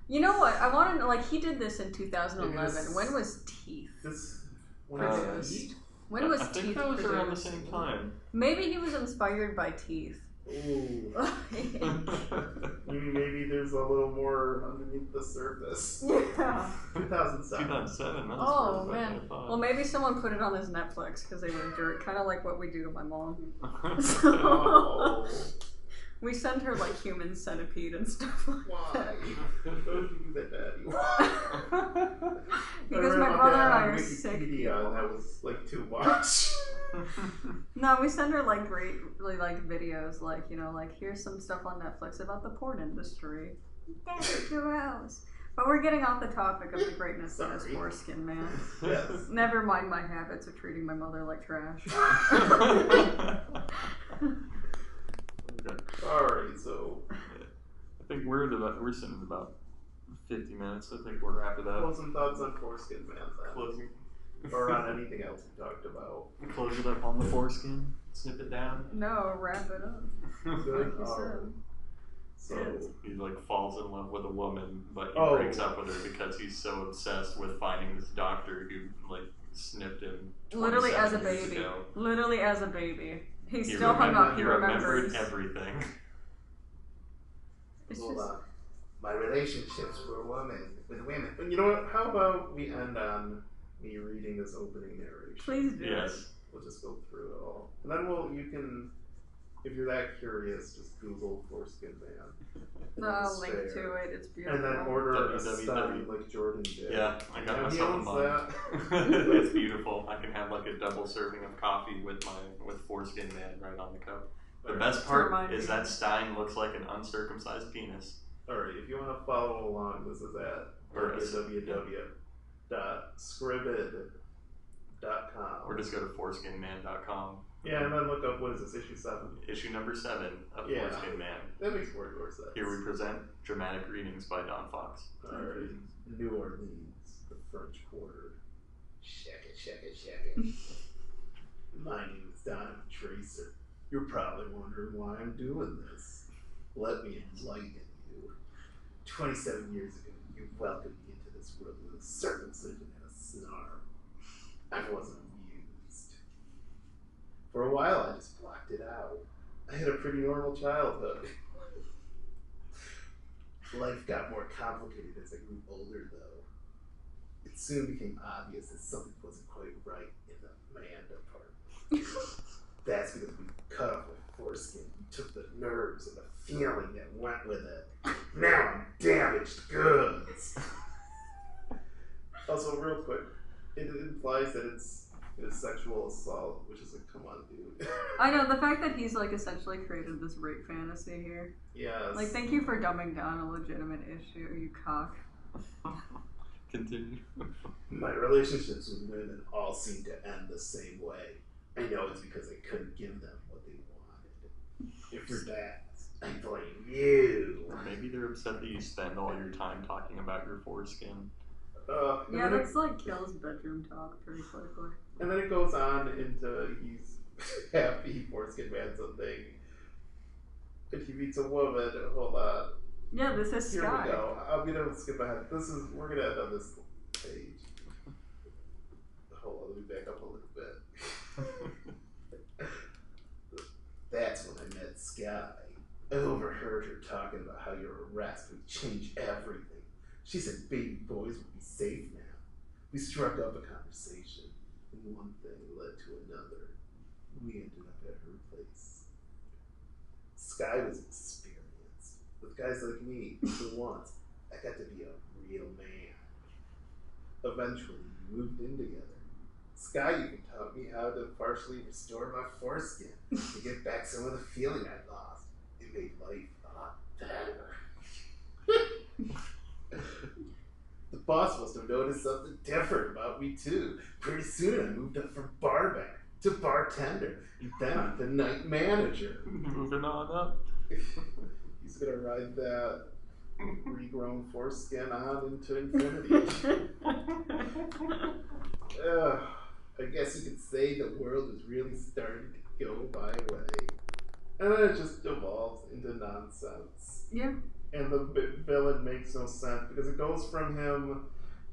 you know what? I want to know. Like he did this in Maybe 2011. this- When was Teeth? This. When Produced. it's When was I think Teeth that was around the produced? same time. Maybe he was inspired by Teeth. Ooh. Maybe there's a little more underneath the surface. Yeah. 2007. 2007. That was Oh further back man. than I thought. Well, maybe someone put it on his Netflix because they were a jerk, kind of like what we do to my mom. Oh. We send her like human centipede and stuff like Why? that. Don't you do that, Daddy? Because I my read about brother that and I on are sick. Wikipedia, and that was like too much. No, we send her like great, really like videos, like you know, like here's some stuff on Netflix about the porn industry. That's gross. But we're getting off the topic of the greatness that is Sorry. Foreskin Man. Yes. Never mind my habits of treating my mother like trash. Alright, so I think we're sitting at about 50 minutes. I think we'll wrap it up. closing thoughts on Foreskin Man then. Closing. Or on anything else we talked about. Close it up on the foreskin. Snip it down. No, wrap it up. Good. Like you said. So He like falls in love with a woman, but he Oh. breaks up with her because he's so obsessed with finding this doctor who like snipped him. Literally as a 27 years baby. ago. Literally as a baby. He's He still hung up. He remembered remembers. everything. It's hold just, on. My relationships with women. You know what? How about we end on me reading this opening narration? please do. Yes. We'll just go through it all. And then you can, if you're that curious, just Google Foreskin Man. I'll link to it. It's beautiful. And then order a www. stein like Jordan did. Yeah, I got And he myself a owns mug. that. It's beautiful. I can have like a double serving of coffee with Foreskin Man right on the cup. The best part remind is me. that stein looks like an uncircumcised penis. Alright, if you want to follow along, this is at www.scribid.com. Or just go to foreskinman.com. Yeah, and then look up, what is this, issue 7? Issue number 7 of Yeah. Foreskin Man. That makes more sense. Here we present dramatic readings by Don Fox. Alright, New Orleans, the French Quarter. Check it. My name is Don Tracer. You're probably wondering why I'm doing this. Let me enlighten you. 27 years ago, you welcomed me into this world with a circumcision and a snarl. I wasn't amused. For a while, I just blocked it out. I had a pretty normal childhood. Life got more complicated as I grew older, though. It soon became obvious that something wasn't quite right in the man department. That's because we cut off my foreskin. We took the nerves and the feeling that went with it. Now I'm damaged goods. Also, real quick, it implies that it's sexual assault, which is like, come on, dude. I know, the fact that he's like essentially created this rape fantasy here. Yes. Like, thank you for dumbing down a legitimate issue, you cock. Continue. My relationships with women all seem to end the same way. I know it's because I couldn't give them what they wanted. If for that, I blame you. Or maybe they're upset that you spend all your time talking about your foreskin. Yeah, that's like kills bedroom talk pretty quickly. And then it goes on into he's happy Foreskin Man something. If he meets a woman, hold on. Yeah, this is Here Sky. we go. I'm gonna skip ahead. We're gonna end on this page. Hold on, let me back up a little bit. That's when I met Sky. I overheard her talking about how your arrest would change everything. She said baby boys would be safe now. We struck up a conversation, and one thing led to another. We ended up at her place. Sky was experienced. With guys like me, for once, I got to be a real man. Eventually, we moved in together. Sky even taught me how to partially restore my foreskin to get back some of the feeling I lost. It made life a lot better. The boss must have noticed something different about me too. Pretty soon I moved up from barback to bartender, and then the night manager. Moving on up. He's gonna ride that regrown foreskin on into infinity. I guess you could say the world is really starting to go my way. And then it just evolves into nonsense. Yeah. And the villain makes no sense because it goes from him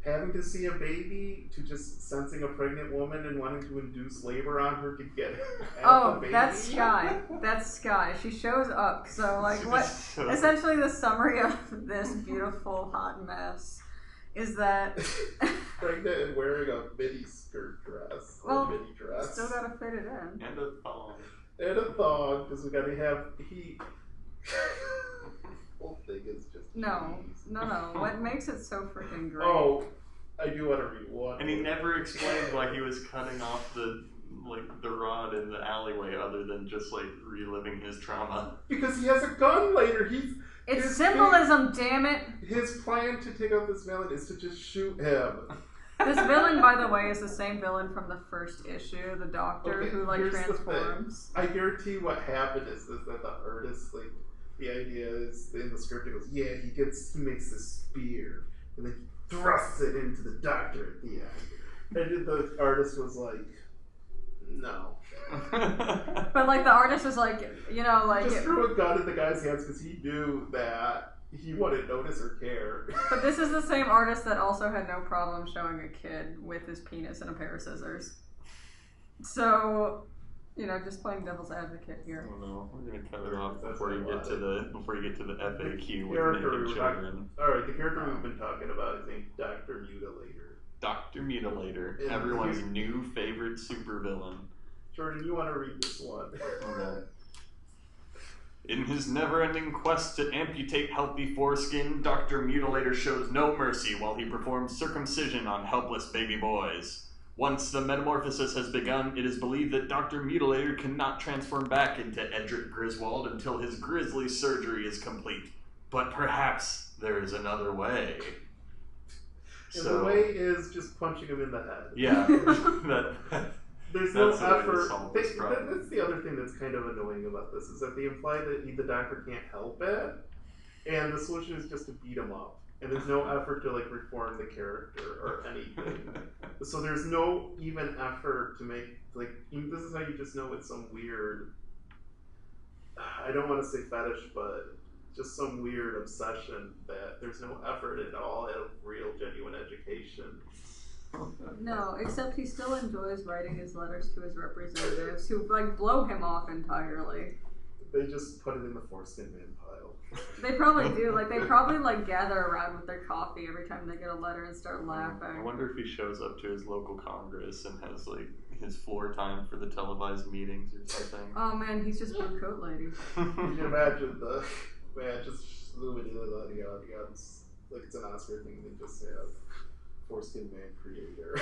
having to see a baby to just sensing a pregnant woman and wanting to induce labor on her to get at the baby. That's Sky. That's Sky. She shows up. So, like, what? Essentially, the summary of this beautiful hot mess is that pregnant and wearing a mini skirt dress. Well, a mini dress. Still gotta fit it in. And a thong. And a thong because we gotta have whole thing is just no. What makes it so freaking great? Oh, I do want to read one. And he never explained why he was cutting off the rod in the alleyway, other than just like reliving his trauma. Because he has a gun later. It's symbolism, damn it. His plan to take out this villain is to just shoot him. This villain, by the way, is the same villain from the first issue, the doctor who like transforms. I guarantee what happened is that the artist, like, the idea is in the script it goes, yeah, he makes this spear and then he thrusts it into the doctor at the end. And the artist was like, no. But like the artist was like, like just threw a gun in the guy's hands because he knew that he wouldn't notice or care. But this is the same artist that also had no problem showing a kid with his penis and a pair of scissors. So, just playing devil's advocate here. Oh no, we're gonna cut it off before you get to the FAQ with character naked children. Alright, the character we've been talking about is named Dr. Mutilator. Dr. Mutilator, everyone's new favorite supervillain. Jordan, you want to read this one? Okay. In his never-ending quest to amputate healthy foreskin, Dr. Mutilator shows no mercy while he performs circumcision on helpless baby boys. Once the metamorphosis has begun, it is believed that Dr. Mutilator cannot transform back into Edric Griswold until his grisly surgery is complete. But perhaps there is another way. And the way is just punching him in the head. Yeah. There's no That's the way to effort. solve this problem. That's the other thing that's kind of annoying about this, is that they imply that the doctor can't help it, and the solution is just to beat him up. And there's no effort to like reform the character or anything. So there's no even effort to make this is how you just know it's some weird, I don't want to say fetish, but just some weird obsession that there's no effort at all at real genuine education. No, except he still enjoys writing his letters to his representatives who like blow him off entirely. They just put it in the Foreskin Man pile. They probably do. Like they probably like gather around with their coffee every time they get a letter and start laughing. I wonder if he shows up to his local Congress and has like his floor time for the televised meetings or something. Oh man, he's just blue coat lady. Can you imagine the man just flew into the audience like it's an Oscar thing they just have Foreskin Man creator.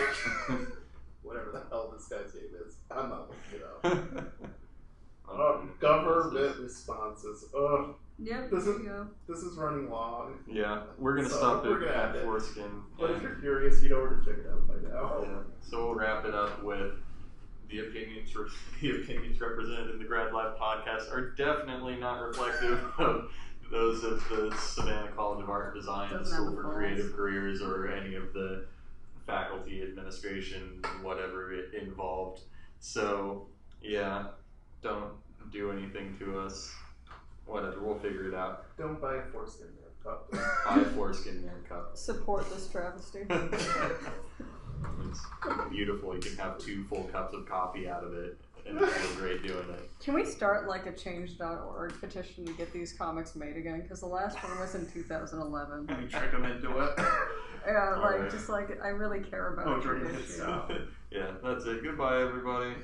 Whatever the hell this guy's name is. I'm not looking it up. Government responses. Yep, This there is- you go. This is running long. Yeah, we're gonna So, stop we're it gonna at end it. Foreskin. But if and- you're curious, you know where to check it out by now. Yeah. So we'll wrap it up with the opinions represented in the Grad Lab podcast are definitely not reflective of those of the Savannah College of Art and Design Doesn't have School the for balls. Creative Careers or any of the faculty, administration, whatever it involved. So yeah, don't do anything to us. Whatever, we'll figure it out. Don't buy a Foreskin Man cup. Buy a Foreskin Man cup. Support this travesty. It's beautiful. You can have 2 full cups of coffee out of it and feel great doing it. Can we start like a change.org petition to get these comics made again? Because the last one was in 2011. And you trick them into it. Yeah, like Alright. just like I really care about Oh, your during the issue. stuff. Yeah, that's it. Goodbye, everybody.